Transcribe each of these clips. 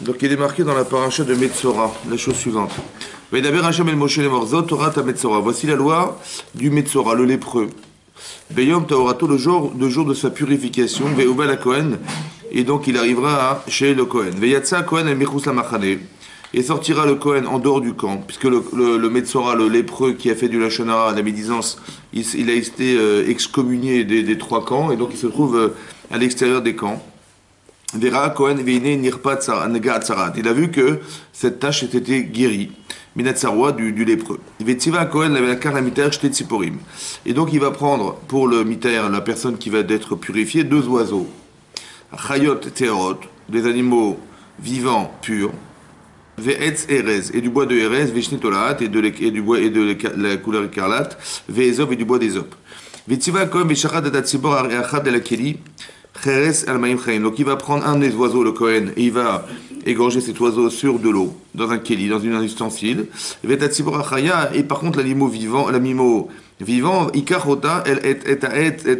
Donc il est marqué dans la paracha de Metzora, la chose suivante. Vedaber Hashem el Moshe le Morzot, Torah ta Metzora. Voici la loi du Metzora, le lépreux. Veyom Taorato, le jour de sa purification, Veuba la Kohen, et donc il arrivera chez le Kohen. Veyatsa Kohen el Michus la Machane, et sortira le Kohen en dehors du camp, puisque le Metzora, le lépreux qui a fait du Lachon Hara, la médisance, il a été excommunié des trois camps, et donc il se trouve à l'extérieur des camps. Vera Kohen Veine Nirpa Nega Tsarat. Il a vu que cette tâche était guérie. Minatsarwa du lépreux. Vetiva Kohen la kar mitaer shte tziporim. Et donc il va prendre pour le mitaer, la personne qui va être purifiée, deux oiseaux. Chayot Teorot, des animaux vivants purs. Ve'etz Erez, et du bois de Erez, Veshnitolat, et du bois et de la couleur écarlate. Ve'ezop, et du bois d'Ezop. Vetiva Kohen Veshachat Adatzibor Areachat de la Keli. Donc il va prendre un des oiseaux, le Kohen, et il va égorger cet oiseau sur de l'eau, dans un kéli, dans un ustensile. Et par contre l'animal vivant, Ikarota, elle est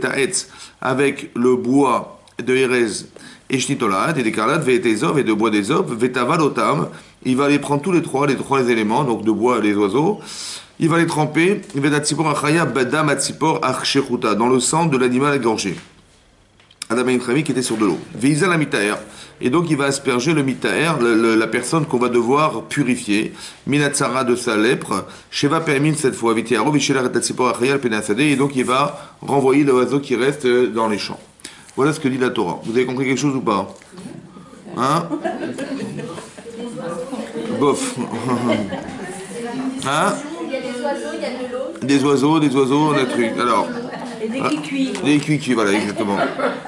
à etz, avec le bois de Erez, et Shnitolat, et d'écarlate, Ve'etezov, et de bois d'Ezop, Ve'tavalotam, il va les prendre tous les trois éléments, donc de bois et les oiseaux, il va les tremper, dans le sang de l'animal égorgé. Adam Khami qui était sur de l'eau. Veiza la mitaer. Et donc il va asperger le mitaer, la personne qu'on va devoir purifier, minatsara de sa lèpre, sheva permin cette fois, vitiaro, vichela retatsipor achayal penasade, et donc il va renvoyer l'oiseau qui reste dans les champs. Voilà ce que dit la Torah. Vous avez compris quelque chose ou pas? Hein? Bof. Hein? Il y a des oiseaux, il y a de l'eau. Des oiseaux, on a truc. Alors. Et des cuits. Des cuits, voilà, exactement.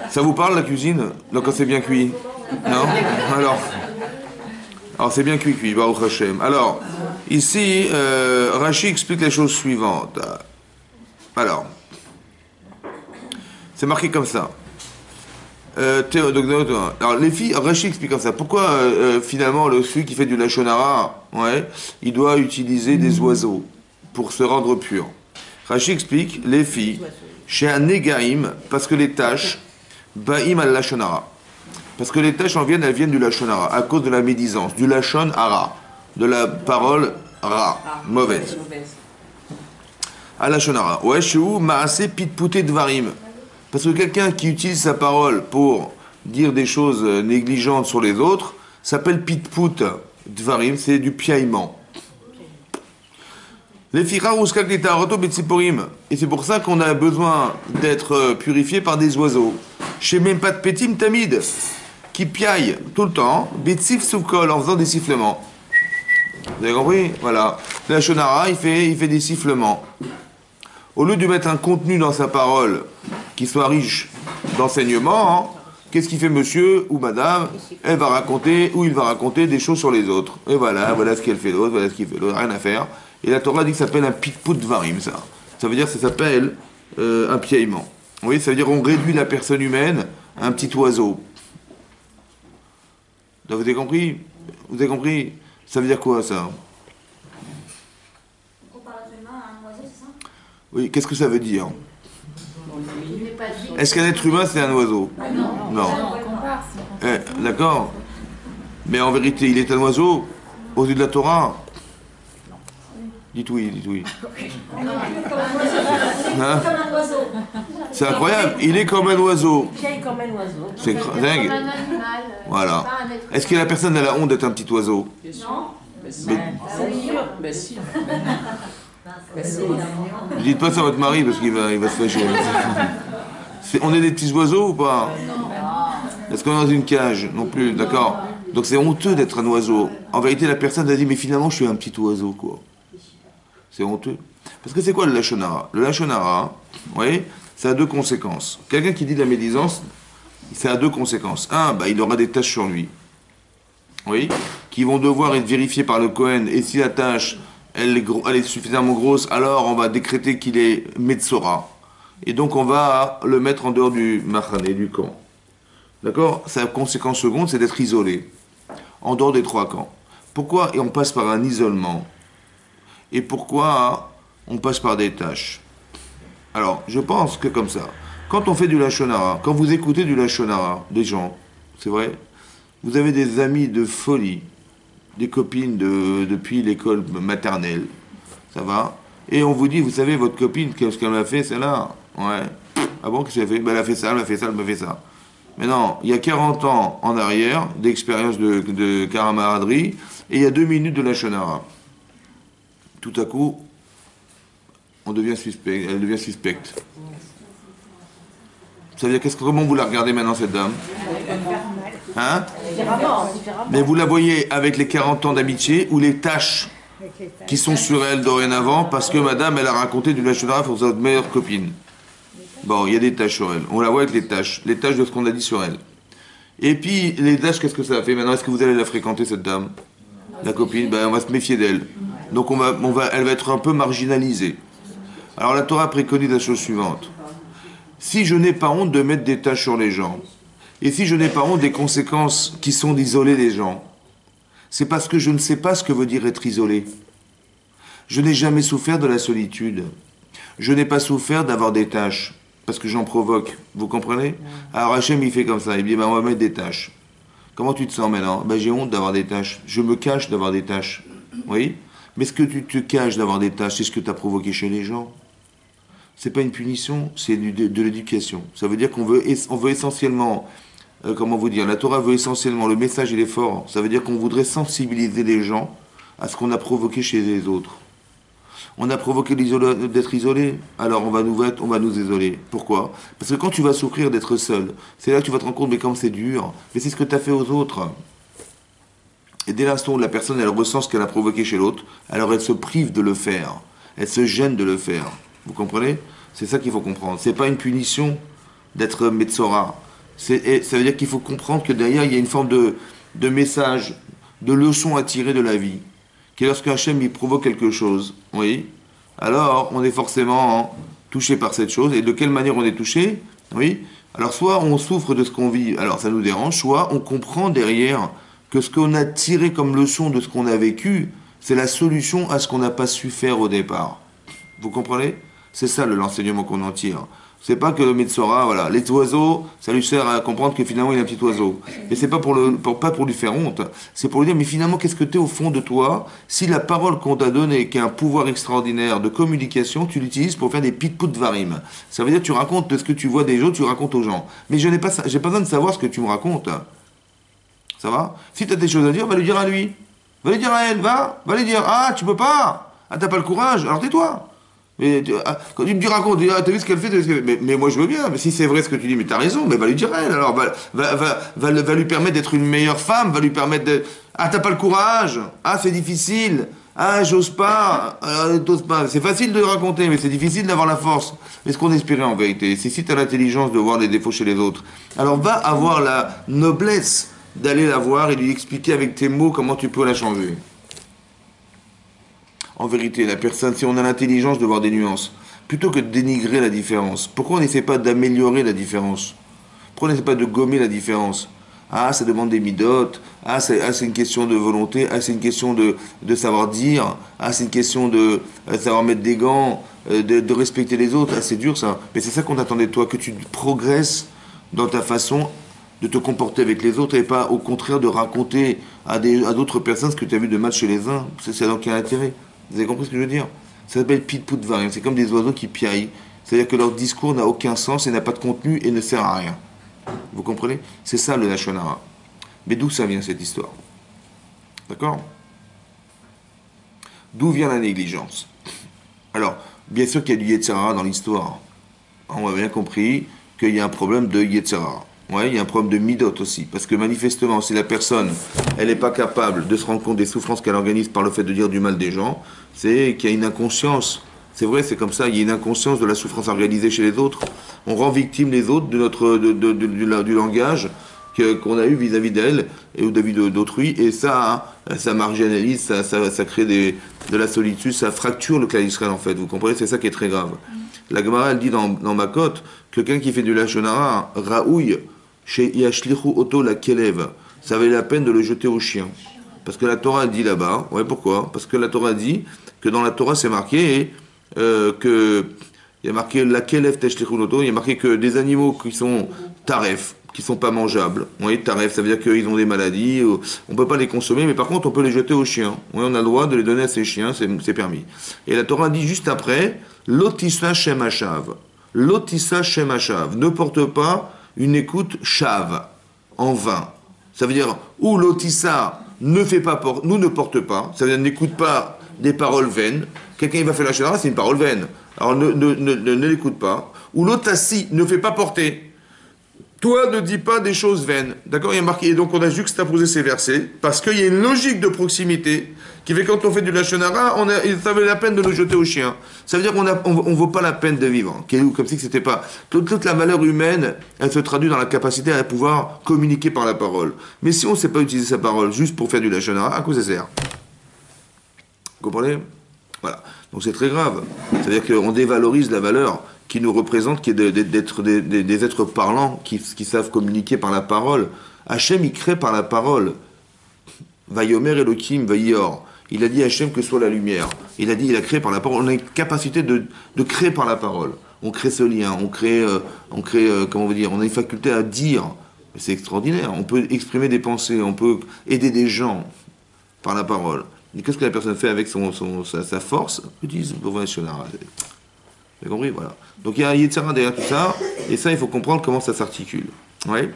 Ça vous parle la cuisine? Donc quand c'est bien cuit? Non? Alors c'est bien cuit, Baruch Hashem. Alors, ici, Rashi explique la chose suivante. Alors, c'est marqué comme ça. Alors les filles, Rashi explique comme ça. Pourquoi finalement celui qui fait du Lachon Hara, il doit utiliser des oiseaux pour se rendre pur? Rashi explique, les filles, chez un Negaim, parce que les tâches, Baïm al Lachon Hara. Parce que les tâches elles viennent du Lachon Hara, à cause de la médisance, du Lachon Hara, de la parole Ra, mauvaise. Al Lachon Hara. Ouais, chez où Maasé pitpouté dvarim. Parce que quelqu'un qui utilise sa parole pour dire des choses négligentes sur les autres, s'appelle pitpout dvarim, c'est du piaillement. Et c'est pour ça qu'on a besoin d'être purifié par des oiseaux. Chez même pas de pétim tamid, qui piaillent tout le temps, betsif soukol, en faisant des sifflements. Vous avez compris? Voilà. La Shonara, il fait des sifflements. Au lieu de mettre un contenu dans sa parole qui soit riche d'enseignement, qu'est-ce qu'il fait monsieur ou madame? Elle va raconter, ou il va raconter des choses sur les autres. Et voilà ce qu'elle fait l'autre, voilà ce qu'il fait l'autre, rien à faire. Et la Torah dit que ça s'appelle un pitpout dvarim, ça. Ça veut dire que ça s'appelle un piaillement. Oui, ça veut dire qu'on réduit la personne humaine à un petit oiseau. Donc, vous avez compris? Vous avez compris? Ça veut dire quoi, ça? Comparativement à un oiseau, c'est ça? Oui, qu'est-ce que ça veut dire? Est-ce qu'un être humain, c'est un oiseau? Non. D'accord. Mais en vérité, il est un oiseau aux yeux de la Torah. Dites oui. Hein? C'est incroyable, il est comme un oiseau. C'est dingue. Voilà. Est-ce que la personne a la honte d'être un petit oiseau? Non. Mais si. Ne dites pas ça à votre mari parce qu'il va se fâcher. On est des petits oiseaux ou pas? Est-ce qu'on est dans une cage? Non plus, d'accord. Donc c'est honteux d'être un oiseau. En vérité, la personne a dit, mais finalement, je suis un petit oiseau, quoi. C'est honteux. Parce que c'est quoi le Lachon Hara? Le Lachon Hara, vous voyez, ça a deux conséquences. Quelqu'un qui dit de la médisance, ça a deux conséquences. Un, il aura des tâches sur lui. Oui, qui vont devoir être vérifiées par le Kohen. Et si la tâche, elle est suffisamment grosse, alors on va décréter qu'il est Metzora. Et donc on va le mettre en dehors du Machané, du camp. D'accord? Sa conséquence seconde, c'est d'être isolé. En dehors des trois camps. Pourquoi? Et on passe par un isolement. Et pourquoi on passe par des tâches? Alors, je pense que comme ça, quand on fait du Lachon Hara, quand vous écoutez du Lachon Hara, des gens, c'est vrai, Vous avez des amis de folie, des copines depuis l'école maternelle, ça va? Et on vous dit, vous savez, votre copine, qu'est-ce qu'elle m'a fait, celle-là? Ouais. Ah bon, qu'est-ce qu'elle a fait? Ben, elle a fait ça, elle m'a fait ça, elle m'a fait ça. Mais non, il y a 40 ans en arrière d'expérience de camaraderie, et il y a 2 minutes de la shonara. Tout à coup, on devient suspect, elle devient suspecte. Ça veut dire, comment vous la regardez maintenant, cette dame? Hein? Mais vous la voyez avec les 40 ans d'amitié ou les tâches qui sont sur elle dorénavant parce que madame, elle a raconté du lachonara pour votre meilleure copine. Bon, il y a des tâches sur elle. On la voit avec les tâches de ce qu'on a dit sur elle. Et puis, les tâches, qu'est-ce que ça a fait maintenant? Est-ce que vous allez la fréquenter, cette dame? La copine? Ben, on va se méfier d'elle. Donc, elle va être un peu marginalisée. Alors, la Torah préconise la chose suivante. Si je n'ai pas honte de mettre des tâches sur les gens, et si je n'ai pas honte des conséquences qui sont d'isoler les gens, c'est parce que je ne sais pas ce que veut dire être isolé. Je n'ai jamais souffert de la solitude. Je n'ai pas souffert d'avoir des tâches, parce que j'en provoque. Vous comprenez? Alors Hachem, il fait comme ça. Il dit, ben, on va mettre des tâches. Comment tu te sens maintenant? Ben, j'ai honte d'avoir des tâches. Je me cache d'avoir des tâches. Oui? Mais ce que tu te caches d'avoir des tâches, c'est ce que tu as provoqué chez les gens. C'est pas une punition, c'est de l'éducation. Ça veut dire qu'on veut essentiellement, comment vous dire, la Torah veut essentiellement, le message il est fort, ça veut dire qu'on voudrait sensibiliser les gens à ce qu'on a provoqué chez les autres. On a provoqué d'être isolé, alors on va nous isoler. Pourquoi? Parce que quand tu vas souffrir d'être seul, c'est là que tu vas te rendre compte, mais comme c'est dur, mais c'est ce que tu as fait aux autres. Et dès l'instant où la personne, elle ressent ce qu'elle a provoqué chez l'autre, alors elle se prive de le faire, elle se gêne de le faire. Vous comprenez? C'est ça qu'il faut comprendre. C'est pas une punition d'être Metzora. Ça veut dire qu'il faut comprendre que derrière, il y a une forme de message, de leçon à tirer de la vie. Que lorsque Hachem il provoque quelque chose, oui, alors on est forcément touché par cette chose. Et de quelle manière on est touché? Oui. Alors soit on souffre de ce qu'on vit, alors ça nous dérange, soit on comprend derrière que ce qu'on a tiré comme leçon de ce qu'on a vécu, c'est la solution à ce qu'on n'a pas su faire au départ. Vous comprenez? C'est ça l'enseignement qu'on en tire. C'est pas que le Metzora, voilà, les oiseaux, ça lui sert à comprendre que finalement il est un petit oiseau. Et c'est pas pas pour lui faire honte, c'est pour lui dire, mais finalement, qu'est-ce que tu es au fond de toi si la parole qu'on t'a donnée, qui a un pouvoir extraordinaire de communication, tu l'utilises pour faire des pitpout varim. Ça veut dire, tu racontes de ce que tu vois des autres, tu racontes aux gens. Mais j'ai pas besoin de savoir ce que tu me racontes. Ça va? Si tu as des choses à dire, va lui dire à lui. Va lui dire à elle, va lui dire, ah, tu peux pas. Ah, t'as pas le courage, alors tais-toi. Mais quand tu me dis raconte, ah, t'as vu ce qu'elle fait, mais moi je veux bien, mais si c'est vrai ce que tu dis, mais t'as raison, mais va lui dire elle, alors va lui permettre d'être une meilleure femme, va lui permettre de... Ah, t'as pas le courage, ah, c'est difficile, ah, j'ose pas, t'oses pas, c'est facile de raconter, mais c'est difficile d'avoir la force. Mais ce qu'on espérait en vérité, c'est si t'as l'intelligence de voir les défauts chez les autres, alors va avoir la noblesse d'aller la voir et lui expliquer avec tes mots comment tu peux la changer. En vérité, la personne, si on a l'intelligence de voir des nuances, plutôt que de dénigrer la différence, pourquoi on n'essaie pas d'améliorer la différence? Pourquoi on n'essaie pas de gommer la différence? Ah, ça demande des midotes, c'est une question de volonté, ah, c'est une question de savoir dire, ah, c'est une question de savoir mettre des gants, de respecter les autres, ah, c'est dur ça. Mais c'est ça qu'on attendait de toi, que tu progresses dans ta façon de te comporter avec les autres et pas au contraire de raconter à d'autres personnes ce que tu as vu de mal chez les uns. C'est dans quel intérêt? Vous avez compris ce que je veux dire? Ça s'appelle pit-pout varim. C'est comme des oiseaux qui piaillent. C'est-à-dire que leur discours n'a aucun sens et n'a pas de contenu et ne sert à rien. Vous comprenez? C'est ça le Lashon Hara. Mais d'où ça vient cette histoire? D'accord? D'où vient la négligence? Alors, bien sûr qu'il y a du Yetzer Hara dans l'histoire. On a bien compris qu'il y a un problème de Yetzer Hara. Ouais, il y a un problème de midot aussi, parce que manifestement, si la personne, elle n'est pas capable de se rendre compte des souffrances qu'elle organise par le fait de dire du mal des gens, c'est qu'il y a une inconscience. C'est vrai, c'est comme ça, il y a une inconscience de la souffrance organisée chez les autres. On rend victime les autres du langage qu'on a eu vis-à-vis d'elle et vis-à-vis d'autrui, et ça marginalise, ça crée de la solitude, ça fracture le clan d'Israël en fait. Vous comprenez, c'est ça qui est très grave. La Gemara, elle dit dans Makot que quelqu'un qui fait du Lashon Hara, Raouille, chez Yashlichu Oto la Kelev, ça valait la peine de le jeter au chien. Parce que la Torah dit là-bas, ouais, pourquoi? Parce que la Torah dit que dans la Torah c'est marqué que il y a marqué la Kelev Tashlichu Oto, il y a marqué que des animaux qui sont taref, qui sont pas mangeables. Oui, taref, ça veut dire qu'ils ont des maladies, on peut pas les consommer, mais par contre on peut les jeter aux chiens. Oui, on a le droit de les donner à ces chiens, c'est permis. Et la Torah dit juste après, Lotissa Shem Hashav. Lotissa Shem Hashav. Ne porte pas une écoute shave, en vain. Ça veut dire, ou Lotissa ne fait pas, nous ne porte pas, ça veut dire n'écoute pas des paroles vaines. Quelqu'un il va faire la shara, c'est une parole vaine. Alors ne l'écoute pas. Ou Lotassi ne fait pas porter. Toi, ne dis pas des choses vaines. D'accord? Il y a marqué, et donc on a juxtaposé ces versets, parce qu'il y a une logique de proximité, qui fait que quand on fait du Lachon Hara, ça valait la peine de nous jeter aux chiens. Ça veut dire qu'on ne vaut pas la peine de vivre. Comme si c'était pas... Toute la valeur humaine, elle se traduit dans la capacité à pouvoir communiquer par la parole. Mais si on ne sait pas utiliser sa parole juste pour faire du Lachon Hara, à quoi ça sert? Vous comprenez? Voilà. Donc c'est très grave. C'est-à-dire qu'on dévalorise la valeur qui nous représente, qui est d'être des êtres parlants, qui savent communiquer par la parole. Hachem, il crée par la parole. Vayomer Elohim, Vayor. Il a dit Hachem que soit la lumière. Il a dit, il a créé par la parole. On a une capacité de créer par la parole. On crée ce lien, on crée, comment on veut dire, on a une faculté à dire. C'est extraordinaire. On peut exprimer des pensées, on peut aider des gens par la parole. Et qu'est-ce que la personne fait avec sa force? Ils disent, vous avez compris? Voilà. Donc il y a un Yetzara derrière tout ça, et ça, il faut comprendre comment ça s'articule. Oui.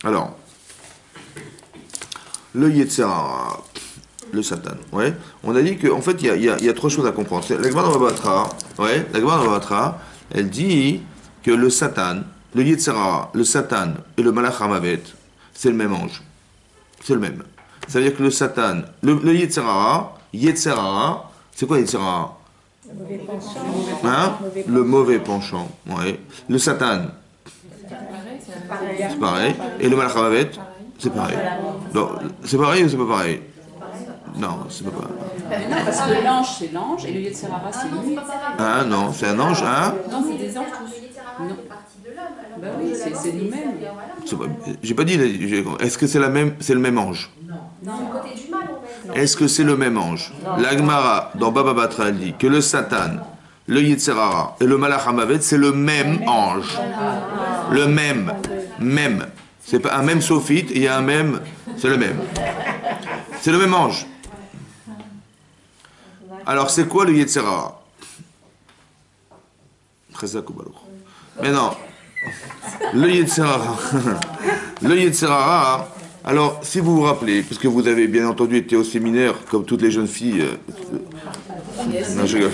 Alors, le Yetzara, le Satan. Ouais. On a dit qu'en fait, il y a trois choses à comprendre. La Gemara dans Batra, elle dit que le Satan, le Yetzara, le Satan et le Malach Hamavet, c'est le même ange. C'est le même. Ça veut dire que le Satan, le Yetzara, c'est quoi Yetzara? Hein? Le mauvais penchant. Ouais. Le Satan, c'est pareil. Et le Malach Hamavet, c'est pareil. Donc, c'est pareil ou c'est pas pareil? Non, c'est pas pareil. Non, parce que l'ange, c'est l'ange, et le Yetzirara, c'est lui. Ah non, c'est un ange, hein? Non, c'est des anges tous. Non. Ben oui, c'est nous-mêmes. J'ai pas dit, est-ce que c'est le même ange? Non. Côté du mal, on va dire. Est-ce que c'est le même ange? L'Agmara, dans Baba Batra, elle dit que le Satan, le Yetzirara et le Malach Hamavet, c'est le même ange. Le même. C'est pas un même sophite, il y a un même. C'est le même. C'est le même ange. Alors, c'est quoi le Yetzirara? Mais non. Le Yetzirara, alors, si vous vous rappelez, parce que vous avez bien entendu été au séminaire, comme toutes les jeunes filles. Non, je rigole.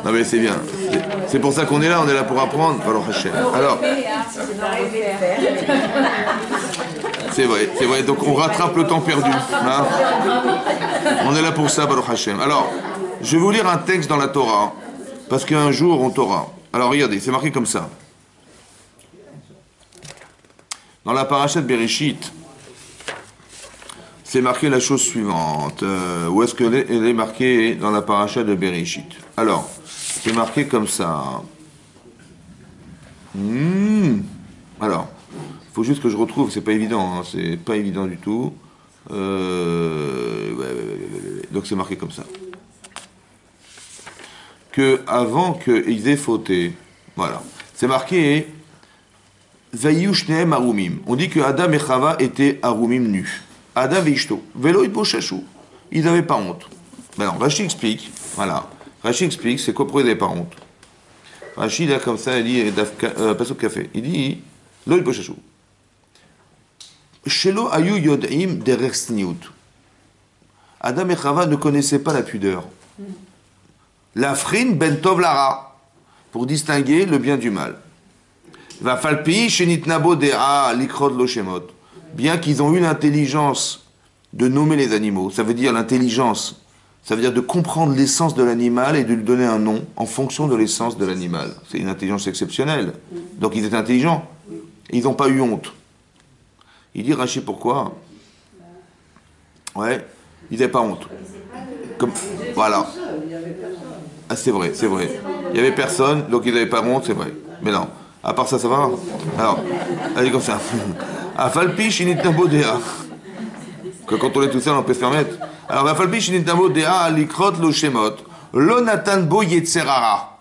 Non, mais c'est bien. C'est pour ça qu'on est là pour apprendre. Alors, c'est vrai. Donc, on rattrape le temps perdu. Hein, on est là pour ça, Baruch Hashem. Alors, je vais vous lire un texte dans la Torah, parce qu'un jour, on Torah. Alors, regardez, c'est marqué comme ça. Dans la paracha de Bereshit, c'est marqué la chose suivante. Où est-ce qu'elle est marquée dans la paracha de Bereshit? Alors, c'est marqué comme ça. Alors, il faut juste que je retrouve, c'est pas évident, hein, c'est pas évident du tout. Donc c'est marqué comme ça. Que avant qu'ils aient fauté, voilà, c'est marqué Vayushneem Arumim. On dit que Adam et Chava étaient Arumim nus. Adam et Ishto. Velo Itboshashou. Ils n'avaient pas honte. Alors, Rashi explique, voilà. Rashi explique, c'est quoi pourquoi ils n'avaient pas honte. Rashi, là, comme ça, il dit, passe au café. Il dit, Lo Itboshashou. Shelo Ayu Yod'im Derer Sniout. Adam et Chava ne connaissaient pas la pudeur. L'afrin ben tov lara. Pour distinguer le bien du mal. Va falpi shenitnabo dea likrod lo shemot. Bien qu'ils ont eu l'intelligence de nommer les animaux, ça veut dire l'intelligence, ça veut dire de comprendre l'essence de l'animal et de lui donner un nom en fonction de l'essence de l'animal. C'est une intelligence exceptionnelle. Donc ils étaient intelligents. Et ils n'ont pas eu honte. Il dit Rashi pourquoi? Ouais, ils n'avaient pas honte. Comme, voilà. Ah, c'est vrai. Il n'y avait personne, donc ils n'avaient pas honte, c'est vrai. Mais non. À part ça, ça va? Alors, allez comme ça. Afalpi shinitnabo dea. Que quand on est tout seul, on peut se permettre. Alors, Afalpi shinitnabo dea likrot lo shemot. Lo natan bo yetzerara.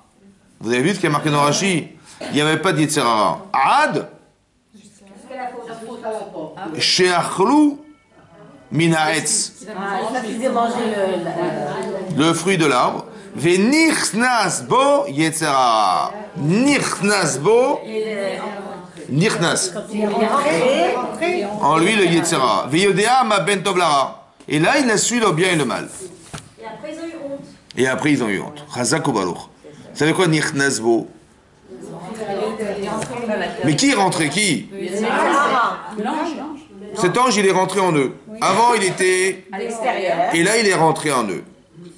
Vous avez vu ce qui est marqué dans Rashi? Il n'y avait pas de yetzerara. Ad? She'achlu min ha'etz. Le fruit de l'arbre. Venichnas bo yetzer hara. Nichnas bo. Nichnas. En lui le yetzer hara. Veyodea ma ben tov lara. Et là, il a su le bien et le mal. Et après, ils ont eu honte. Et après, ils ont eu honte. Chazak ou baloch. Vous savez quoi, nichnas bo? Mais qui est rentré? Qui? Cet ange, il est rentré en eux. Avant, il était à l'extérieur. Et là, il est rentré en eux.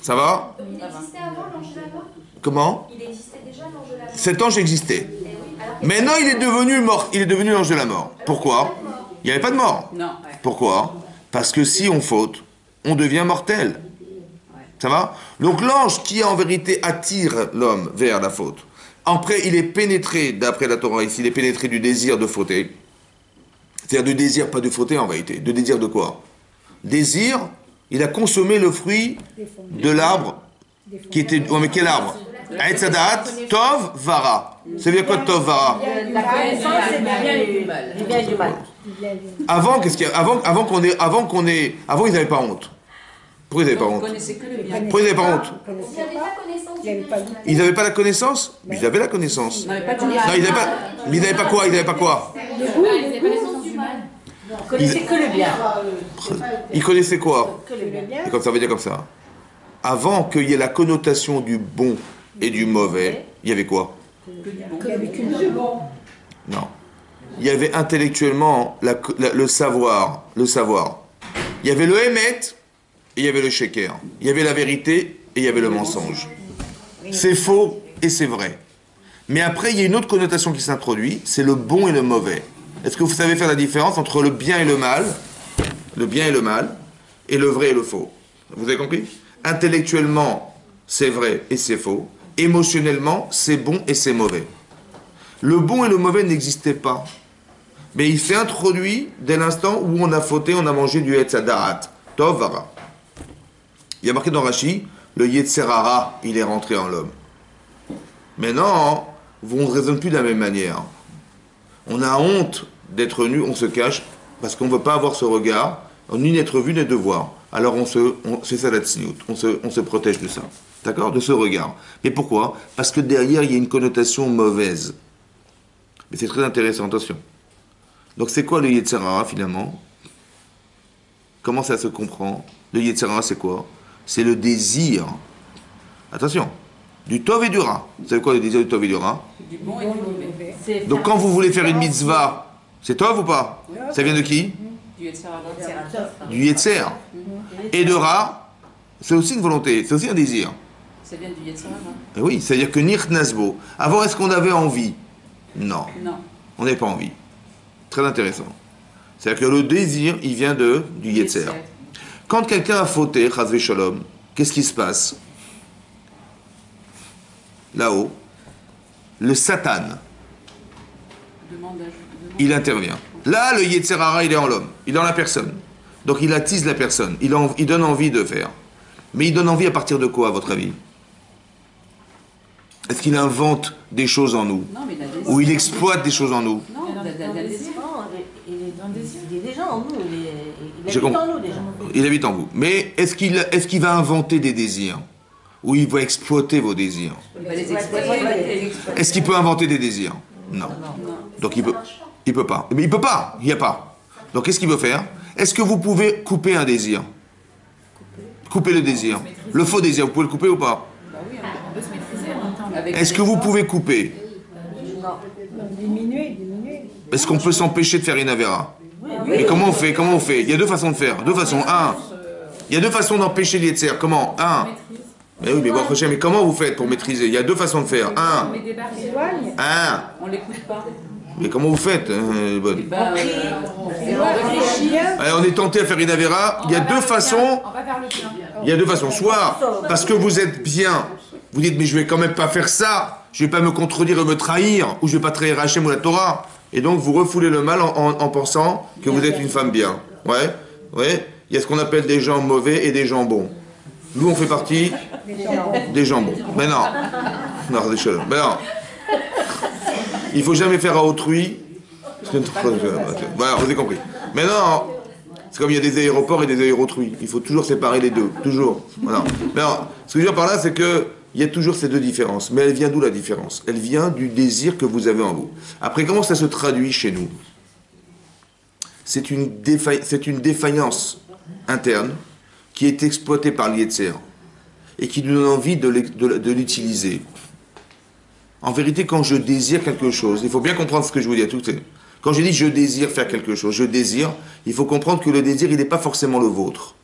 Ça va? Il existait avant l'ange de la mort? Comment? Il existait déjà l'ange de la mort? Cet ange existait. Eh oui, alors que- Maintenant, il est devenu mort. Il est devenu l'ange de la mort. Pourquoi? Il n'y avait pas de mort. Non. Pourquoi? Parce que si on faute, on devient mortel. Ça va? Donc l'ange qui en vérité attire l'homme vers la faute. Après, il est pénétré, d'après la Torah ici, il est pénétré du désir de fauter. C'est-à-dire du désir, pas de fauter en vérité. De désir de quoi? Désir, il a consommé le fruit de l'arbre qui était... Oh mais quel arbre? Etz Hadat, Tov Vara. Ça veut dire quoi Tov Vara? La connaissance, c'est du bien et du mal. Avant, qu'est-ce qu'il y a? Avant ils n'avaient pas honte. Pourquoi ils n'avaient pas Vous honte? connaissez que le bien. Pourquoi ils n'avaient pas honte? Il n'y avait pas connaissance du bien. Ils n'avaient pas la connaissance? Mais ils avaient la connaissance. Vous n'avez pas de Non, ils n'avaient pas... Mais ils n'avaient pas quoi? Ils n'avaient pas quoi? Connaissance du mal. Vous connaissez que le bien. Ils connaissaient quoi? Que le bien. Et comme ça veut dire comme ça. Avant qu'il y ait la connotation du bon et du mauvais, il y avait quoi? Non. Il y avait intellectuellement le savoir. Il y avait le émet et il y avait le sheker. Il y avait la vérité et il y avait le mensonge. C'est faux et c'est vrai. Mais après, il y a une autre connotation qui s'introduit, c'est le bon et le mauvais. Est-ce que vous savez faire la différence entre le bien et le mal, et le vrai et le faux? Vous avez compris? Intellectuellement, c'est vrai et c'est faux. Émotionnellement, c'est bon et c'est mauvais. Le bon et le mauvais n'existaient pas. Mais il s'est introduit dès l'instant où on a fauté, on a mangé du Etz Hadat. Tov Vara. Il y a marqué dans Rashi, le Yetzer Hara, il est rentré en l'homme. Maintenant, on ne raisonne plus de la même manière. On a honte d'être nu, on se cache, parce qu'on ne veut pas avoir ce regard, ni d'être vu, ni de voir. Alors c'est ça la tsniout, on se protège de ça. D'accord? De ce regard. Mais pourquoi? Parce que derrière, il y a une connotation mauvaise. Mais c'est très intéressant, attention. Donc c'est quoi le Yetzer Hara finalement? Comment ça se comprend? Le Yetzer Hara c'est quoi? C'est le désir. Attention. Du Tov et du Ra. Vous savez quoi le désir du Tov et du Ra? Du bon et du mauvais. Donc quand vous voulez faire une mitzvah, c'est Tov ou pas? Ça vient de qui? Du Yetzer Hara. Du Yetzer. Et de Ra, c'est aussi une volonté, c'est aussi un désir. Ça vient du Yetzer Hara. Et oui, c'est-à-dire que Nir Nasbo. Avant, est-ce qu'on avait envie? Non. Non. On n'avait pas envie. Très intéressant. C'est-à-dire que le désir, il vient du Yetzer. Quand quelqu'un a fauté, Chazvé Shalom, qu'est-ce qui se passe? Là-haut, le Satan, il intervient. Là, le Yetzer Hara, il est en l'homme, il est en la personne. Donc il attise la personne, il donne envie de faire. Mais il donne envie à partir de quoi, à votre avis? Est-ce qu'il invente des choses en nous? Non, mais il a des... Ou il exploite des choses en nous? Non, il a des... Il est déjà en nous, il J'ai habite compris. en nous déjà. Il habite en vous. Mais est-ce qu'il va inventer des désirs? Ou il va exploiter vos désirs? Il va les exploiter. Est-ce qu'il peut inventer des désirs? Non. Donc il peut pas. Mais il peut pas, il n'y a pas. Donc qu'est-ce qu'il veut faire? Est-ce que vous pouvez couper un désir? Couper le désir. Le faux désir, vous pouvez le couper ou pas? Est-ce que vous pouvez couper? Diminuer. Est-ce qu'on peut s'empêcher de faire une avéra? Mais comment on fait? Il y a deux façons de faire. Deux façons. Il y a deux façons d'empêcher l'Yetzer. Comment? Mais oui, mais bon, mais comment vous faites pour maîtriser? Il y a deux façons de faire. On l'écoute pas. Mais comment vous faites? Bonne. On réfléchit. Allez, on est tenté à faire une avéra. Il y a deux façons. Il y a deux façons. Soit parce que vous êtes bien, vous dites mais je vais quand même pas faire ça. Je vais pas me contredire et me trahir, ou je vais pas trahir Hachem ou la Torah. Et donc vous refoulez le mal en pensant que vous êtes une femme bien. Ouais. Il y a ce qu'on appelle des gens mauvais et des gens bons. Nous on fait partie des gens bons. Mais non. Non, des choses. Mais non. Il faut jamais faire à autrui Voilà, vous avez compris. Maintenant, c'est comme il y a des aéroports et des aérotrui. Il faut toujours séparer les deux, toujours. Voilà. Mais alors, ce que je veux dire par là, c'est que il y a toujours ces deux différences. Mais elle vient d'où la différence? Elle vient du désir que vous avez en vous. Après, comment ça se traduit chez nous? C'est une défaillance interne qui est exploitée par l'Yetzer et qui nous donne envie de l'utiliser. En vérité, quand je désire quelque chose, il faut bien comprendre ce que je vous dis à tous. Quand je dis je désire faire quelque chose, je désire, il faut comprendre que le désir, il n'est pas forcément le vôtre.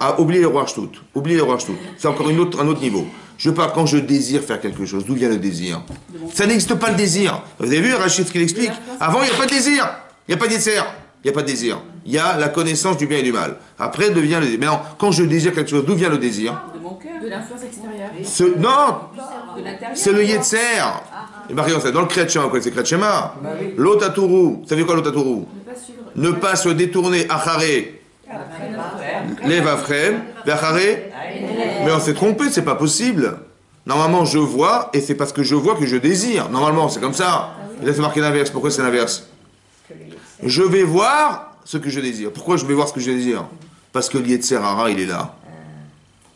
Ah, oubliez le roi Shtut. Oubliez le roi Shtut. C'est encore un autre niveau. Je parle quand je désire faire quelque chose. D'où vient le désir? Ça n'existe pas le désir. Vous avez vu Rachid ce qu'il explique? Avant, il n'y a pas de désir. Il n'y a pas de désir. Il n'y a pas de désir. Il y a la connaissance du bien et du mal. Après, devient le désir. Maintenant, quand je désire quelque chose, d'où vient le désir? De mon cœur. De l'influence extérieure. Non. C'est le Yetzer. Et Marie, c'est dans le Kriyat Shema. Vous connaissez Kriyat Shema? L'Otaturu. Vous savez quoi l'Otaturu? Ne pas se détourner. Acharé. Les Vafrem. Acharé. Mais on s'est trompé, c'est pas possible. Normalement, je vois, et c'est parce que je vois que je désire. Normalement, c'est comme ça. Et là, c'est marqué l'inverse. Pourquoi c'est l'inverse? Je vais voir ce que je désire. Pourquoi je vais voir ce que je désire? Parce que l'Yetzer Hara, il est là.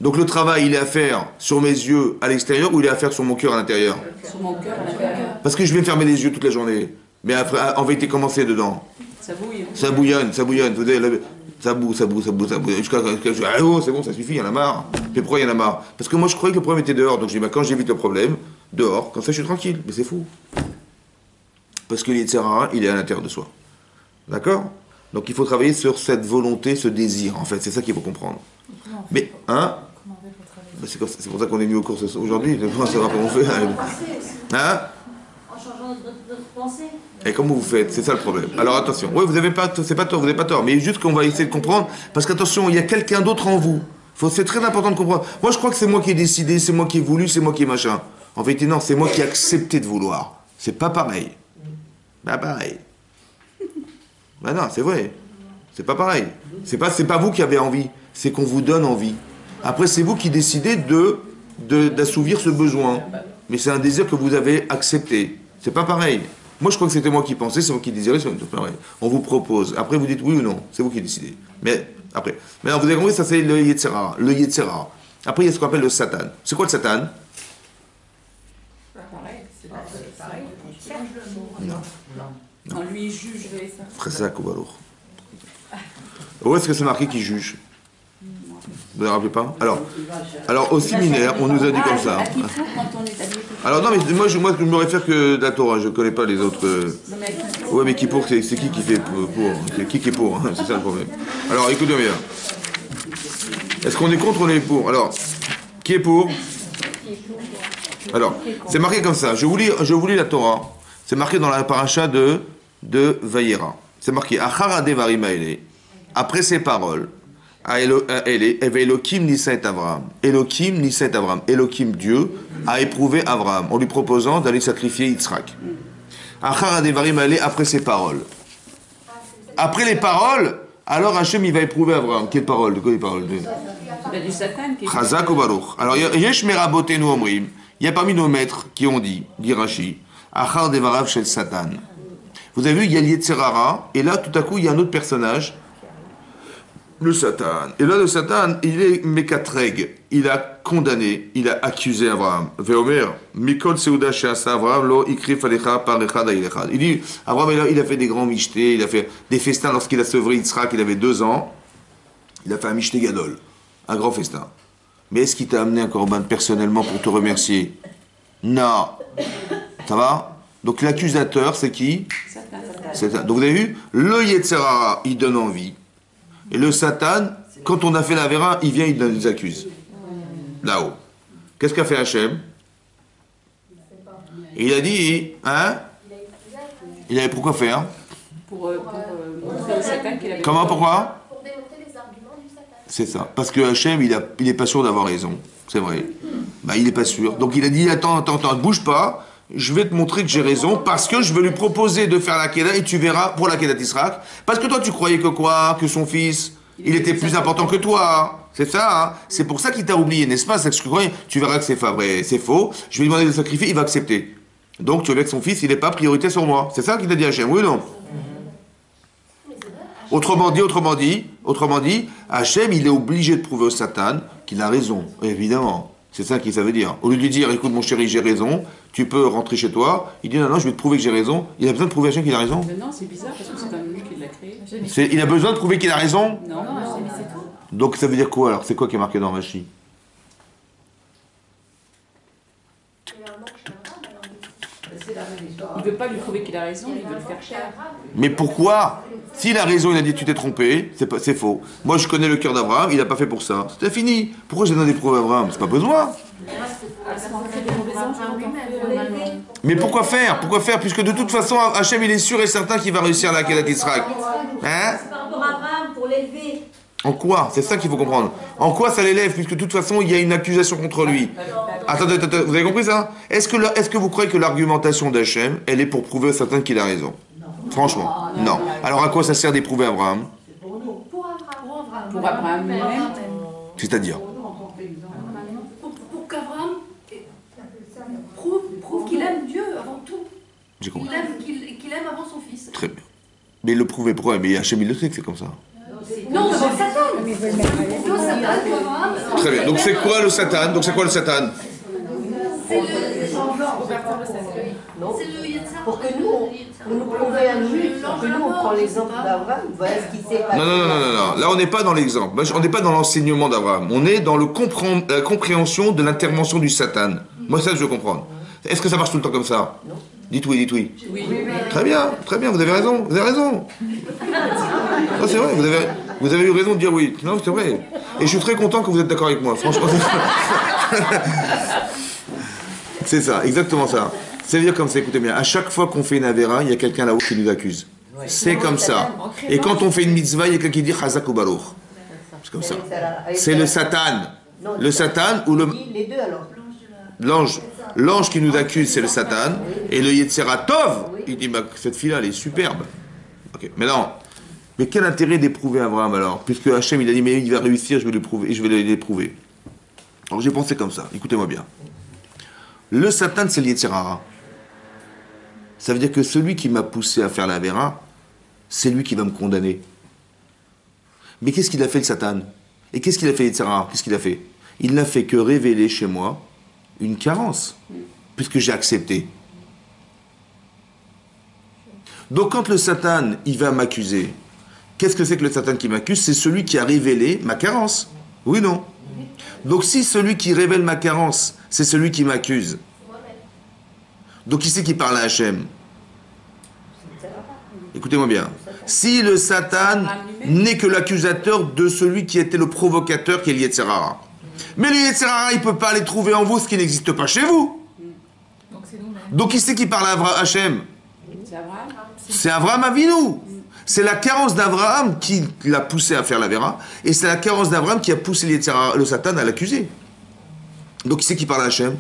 Donc le travail, il est à faire sur mes yeux à l'extérieur ou il est à faire sur mon cœur à l'intérieur? Sur mon cœur à l'intérieur. Parce que je vais fermer les yeux toute la journée. Mais après, en vérité, comment c'est dedans? Ça bouille. Ça bouillonne, ça bouillonne. Vous savez, ça boue. Jusqu'à ah, oh, c'est bon, ça suffit, il y en a marre. Mais pourquoi il y en a marre? Parce que moi, je croyais que le problème était dehors. Donc je dis, bah, quand j'évite le problème, dehors, comme ça, je suis tranquille. Mais c'est fou. Parce que l'Yetzer Hara, il est à l'intérieur de soi. D'accord? Donc il faut travailler sur cette volonté, ce désir, en fait. C'est ça qu'il faut comprendre. Mais, hein? C'est pour ça qu'on est mis au cours aujourd'hui. Je ne sais pas comment on fait. Hein? En changeant notre pensée. Et comment vous faites? C'est ça le problème. Alors attention. Oui, vous n'avez pas tort, vous n'avez pas tort. Mais juste qu'on va essayer de comprendre. Parce qu'attention, il y a quelqu'un d'autre en vous. C'est très important de comprendre. Moi, je crois que c'est moi qui ai décidé, c'est moi qui ai voulu, c'est moi qui ai machin. En vérité, non, c'est moi qui ai accepté de vouloir. C'est pas pareil. Pas pareil. Ben non, c'est vrai. C'est pas pareil. C'est pas vous qui avez envie. C'est qu'on vous donne envie. Après, c'est vous qui décidez d'assouvir ce besoin. Mais c'est un désir que vous avez accepté. C'est pas pareil. Moi, je crois que c'était moi qui pensais, c'est moi qui désirais, c'est pas pareil. On vous propose. Après, vous dites oui ou non. C'est vous qui décidez. Mais après. Maintenant, vous avez compris, ça c'est le Yetzer Hara. Le Yetzer Hara. Après, il y a ce qu'on appelle le Satan. C'est quoi le Satan? C'est pareil. Non. Non, lui, il juge ça. Frezak ou Balour. Où est-ce que c'est marqué qu'il juge? Vous ne vous rappelez pas? Alors, au séminaire, on nous a dit comme ça. Alors, non, mais moi, je me réfère que de la Torah, je ne connais pas les autres. Ouais, mais qui pour, c'est qui fait pour? Qui est pour? Hein, c'est ça le problème. Alors, écoutez bien. Est-ce qu'on est contre ou on est pour? Alors, qui est pour? Alors, c'est marqué comme ça. Je vous lis la Torah. C'est marqué dans la paracha de Vayera. C'est marqué Achara Devarim Haele. Après ces paroles, Elokim Nissa et Avram. Elokim Nissa et Avram. Elokim Dieu a éprouvé Avram en lui proposant d'aller sacrifier Yitzhak. Achara Devarim Haele, après ces paroles. Après les paroles, alors Hachem il va éprouver Avram. Quelle parole? De quoi les paroles? Du Satan qui est. Chazak ou Baruch. Alors Yesh Merabotenu Omrim. Il y a parmi nos maîtres qui ont dit Rashi, Achar Devarav Shel Satan. Vous avez vu, il y a l'Yetzer Hara, et là, tout à coup, il y a un autre personnage, le Satan. Et là, le Satan, il est Mekatreg. Il a condamné, il a accusé Abraham. Veomer, Mikol Seuda Sheasa Abraham, lo ikrif alecha par lechad ailechad. Il dit, Abraham, il a fait des grands michtés, il a fait des festins lorsqu'il a sevré Yitzhak, il avait 2 ans. Il a fait un michté gadol, un grand festin. Mais est-ce qu'il t'a amené un korban personnellement pour te remercier? Non. Ça va? Donc l'accusateur, c'est qui? Satan. Donc vous avez vu? Le Yetzer Hara, il donne envie. Et le Satan, quand on a fait la vera, il vient, il nous accuse. Là-haut. Qu'est-ce qu'a fait Hachem? Il a dit, hein? Il avait pourquoi faire? Pour montrer au Satan qu'il avait. Comment, pourquoi? Pour démontrer les arguments du Satan. C'est ça. Parce que Hachem, il n'est pas sûr d'avoir raison. C'est vrai. Bah, il n'est pas sûr. Donc il a dit, attends, ne bouge pas. Je vais te montrer que j'ai raison parce que je vais lui proposer de faire la Kedah et tu verras pour la Kedah Yitzhak. Parce que toi, tu croyais que quoi? Que son fils, il était plus important que toi. C'est ça, hein? C'est pour ça qu'il t'a oublié, n'est-ce pas? C'est ce que tu croyais. Tu verras que c'est pas vrai, c'est faux. Je vais lui demander de sacrifier, il va accepter. Donc tu veux bien que son fils, il n'est pas priorité sur moi. C'est ça qu'il a dit Hachem, oui ou non? Autrement dit, Hachem, il est obligé de prouver au Satan qu'il a raison, évidemment. C'est ça que ça veut dire. Au lieu de lui dire, écoute mon chéri, j'ai raison, tu peux rentrer chez toi, il dit non, je vais te prouver que j'ai raison. Il a besoin de prouver à Hachem qu'il a raison? Mais non, c'est bizarre parce que c'est quand même lui qui l'a créé. Il a besoin de prouver qu'il a raison? Non, mais c'est tout. Donc ça veut dire quoi alors? C'est quoi qui est marqué dans Rashi? Il veut pas lui prouver qu'il a raison, il veut le faire cher. Mais pourquoi? S'il a raison, il a dit tu t'es trompé, c'est faux. Moi je connais le cœur d'Abraham, il n'a pas fait pour ça. C'était fini. Pourquoi j'ai donné des preuves à Abraham? C'est pas besoin. Mais pourquoi faire? Pourquoi faire? Puisque de toute façon, Hachem il est sûr et certain qu'il va réussir à la Kedat Israël. Hein? Par rapport à Abraham, pour l'élever. En quoi? C'est ça qu'il faut comprendre. En quoi ça l'élève? Puisque de toute façon, il y a une accusation contre lui. Attendez, vous avez compris ça? Est-ce que vous croyez que l'argumentation d'Hachem, elle est pour prouver à certains qu'il a raison? Franchement, non. Alors à quoi ça sert d'éprouver Abraham? Pour Abraham lui-même. C'est-à-dire? Pour qu'Abraham prouve qu'il aime Dieu avant tout. J'ai compris. Qu'il aime avant son fils. Très bien. Mais il le prouvait pourquoi? Mais Hachem il le sait que c'est comme ça. Non, c'est Satan. Pour Abraham. Très bien. Donc c'est quoi le Satan? C'est le Yetzirah. Pour que nous prouver à nous, pour que nous on prend l'exemple d'Abraham, voilà ce qui s'est passé. Non. Là, on n'est pas dans l'exemple. On n'est pas dans l'enseignement d'Abraham. On est dans la compréhension de l'intervention du Satan. Moi, ça, je veux comprendre. Est-ce que ça marche tout le temps comme ça? Non. Dites oui. Oui. Très bien. Vous avez raison. Non, c'est vrai. Vous avez eu raison de dire oui. Non, c'est vrai. Et je suis très content que vous êtes d'accord avec moi. Franchement. C'est ça, exactement ça. C'est-à-dire comme ça, écoutez bien, à chaque fois qu'on fait une avéra, il y a quelqu'un là-haut qui nous accuse. C'est comme ça. Et quand on fait une mitzvah, il y a quelqu'un qui dit Chazak ou Baruch. C'est comme ça. C'est le Satan. Le Satan ou le... Les deux alors. L'ange qui nous accuse, c'est le Satan. Et le Yetzirah Tov, il dit, bah, cette fille-là, elle est superbe. Ok, mais non. Mais quel intérêt d'éprouver Abraham alors? Puisque Hachem, il a dit, mais il va réussir, je vais l'éprouver. Alors j'ai pensé comme ça, écoutez-moi bien. Le Satan, c'est le Yetzirah. Ça veut dire que celui qui m'a poussé à faire la Vera, c'est lui qui va me condamner. Mais qu'est-ce qu'il a fait le Satan? Et qu'est-ce qu'il a fait le Yetzirah? Qu'est-ce qu'il a fait? Il n'a fait que révéler chez moi une carence, puisque j'ai accepté. Donc quand le Satan, il va m'accuser, qu'est-ce que c'est que le Satan qui m'accuse? C'est celui qui a révélé ma carence. Oui ou non? Donc si celui qui révèle ma carence, c'est celui qui m'accuse, donc qui c'est qui parle à Hachem? Écoutez-moi bien. Si le Satan n'est que l'accusateur de celui qui était le provocateur, qui est le Yetzirah. Mais le Yetzirah, il ne peut pas aller trouver en vous ce qui n'existe pas chez vous. Donc qui c'est qui parle à Hachem? C'est Abraham Avinu. C'est la carence d'Abraham qui l'a poussé à faire la Vera, et c'est la carence d'Abraham qui a poussé le Satan à l'accuser. Donc qui c'est qui parle à Hachem?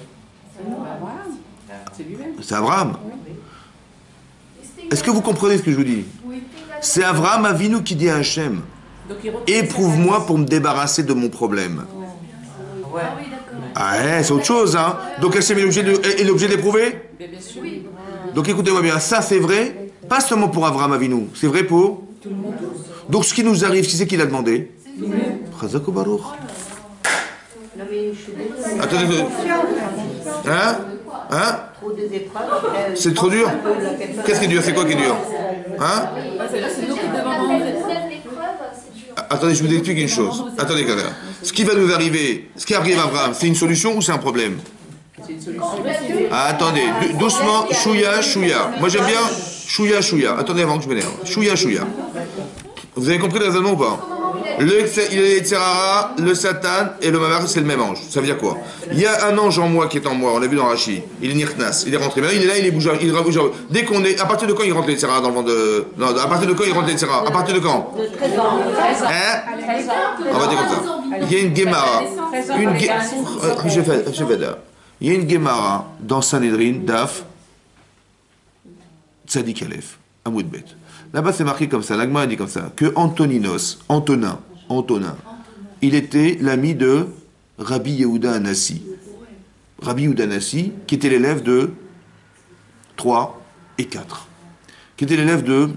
C'est Abraham. Est-ce que vous comprenez ce que je vous dis? C'est Abraham Avinu qui dit à Hachem, éprouve-moi pour me débarrasser de mon problème. Ah ouais, c'est autre chose, hein. Donc Hachem est obligé d'éprouver? Donc écoutez-moi bien, ça c'est vrai, pas seulement pour Abraham Avinu, c'est vrai pour tout le monde. Donc ce qui nous arrive, qui c'est qui l'a demandé? Chazak ou Baruch. Attendez, hein? C'est trop dur? Qu'est-ce qui est dur? C'est quoi qui est dur? Hein? Attendez, je vous explique une chose. Attendez, Kader. Ce qui va nous arriver, ce qui arrive à Abraham, c'est une solution ou c'est un problème? Ah, attendez, doucement, chouya. Moi j'aime bien chouya. Attendez avant que je m'énerve. Chouya. Vous avez compris le raisonnement ou pas? Le Yetzirah, le Satan et le Mamar, c'est le même ange. Ça veut dire quoi? Il y a un ange en moi qui est en moi, on l'a vu dans Rashi. Il est Nirknas, il est rentré. Maintenant il est là, il est bougeant. Dès qu'on est. À partir de quand il rentre le Yetzirah dans le ventre de. Non, à partir de quand il rentre le Yetzirah? À partir de quand? Hein? On va dire comme ça. Il y a une Gemara. Il y a une Gemara dans Sanhedrin, Daf, Tzadik Aleph, Amoud Bet. Là-bas, c'est marqué comme ça, l'Agma dit comme ça, que Antonin, il était l'ami de Rabbi Yehuda Anassi. Rabbi Yehuda Anassi, qui était l'élève de 3 et 4. Qui était l'élève de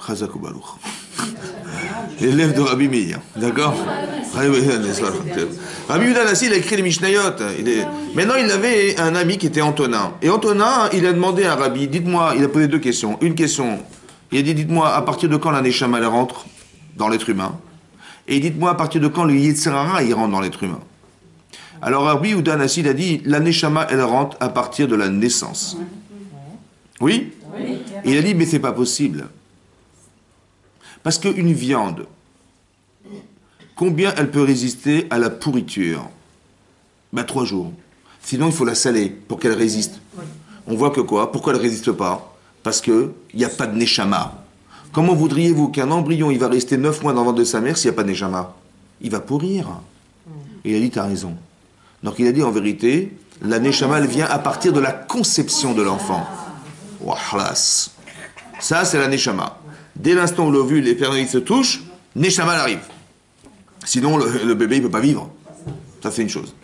Chazak ou Balour. L'élève de Rabbi Meir, d'accord. Rabbi Yehuda Hanassi, il a écrit les Mishnayot. Maintenant, il avait un ami qui était Antonin. Et Antonin, il a demandé à Rabbi, dites-moi, il a posé 2 questions. Une question, il a dit, dites-moi, à partir de quand la Neshama, elle rentre dans l'être humain? Et dites-moi, à partir de quand le Yetzer Hara, il rentre dans l'être humain? Alors Rabbi Yehuda Hanassi, il a dit, la Neshama, elle rentre à partir de la naissance. Oui? Et il a dit, mais c'est pas possible. Parce qu'une viande, combien elle peut résister à la pourriture? 3 jours. Sinon, il faut la saler pour qu'elle résiste. On voit que quoi? Pourquoi elle ne résiste pas? Parce qu'il n'y a pas de neshama. Comment voudriez-vous qu'un embryon il va rester 9 mois dans le ventre de sa mère s'il n'y a pas de neshama? Il va pourrir. Et il a dit, tu as raison. Donc il a dit, en vérité, la neshama, elle vient à partir de la conception de l'enfant. Wahlas. Ça, c'est la neshama. Dès l'instant où l'ovule et l'épernuis se touchent, neshama arrive. Sinon, le bébé, il ne peut pas vivre. Ça, c'est une chose.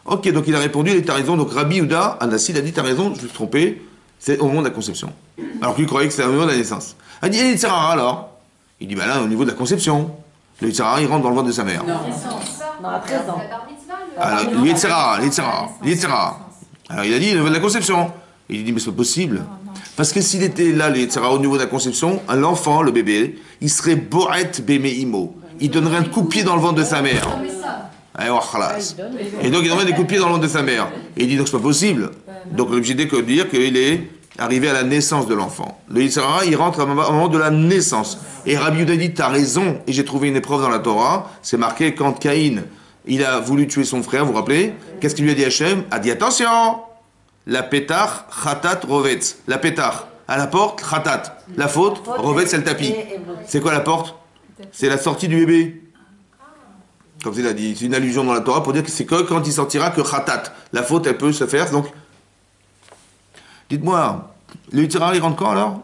Ok, donc il a répondu, il a raison. Donc Rabbi Yehuda Hanassi, il a dit, t'as raison, je me suis trompé, c'est au moment de la conception. Alors qu'il croyait que c'était au moment de la naissance. Il a dit, et le Yetzer Hara alors? Il dit, là, au niveau de la conception. Le Yetzer Hara, il rentre dans le ventre de sa mère. Non, à 13 ans. Alors, le Yetzer Hara. Alors il a dit, au niveau de la conception. Il dit, mais c'est pas possible. Parce que s'il était là, le Yetzer Hara, au niveau de la conception, l'enfant, le bébé, il serait Boret Bemeimo. Il donnerait un coup de pied dans le ventre de sa mère. Et donc il donnerait des coups de pied dans le ventre de sa mère. Et il dit donc c'est pas possible. Donc l'objet que de dire qu'il est arrivé à la naissance de l'enfant. Le Yetzer Hara, il rentre au moment de la naissance. Et Rabbi Yehuda dit, t'as raison. Et j'ai trouvé une épreuve dans la Torah. C'est marqué quand Caïn, il a voulu tuer son frère, vous vous rappelez? Qu'est-ce qu'il lui a dit Hachem? A dit attention, la pétach, khatat, rovetz. La pétach, à la porte, khatat. La faute, rovetz, c'est le tapis. C'est quoi la porte? C'est la sortie du bébé. Comme il a dit, c'est une allusion dans la Torah pour dire que c'est que quand il sortira que khatat. La faute, elle peut se faire, donc... Dites-moi, le Yetzer Hara, il rentre quand alors?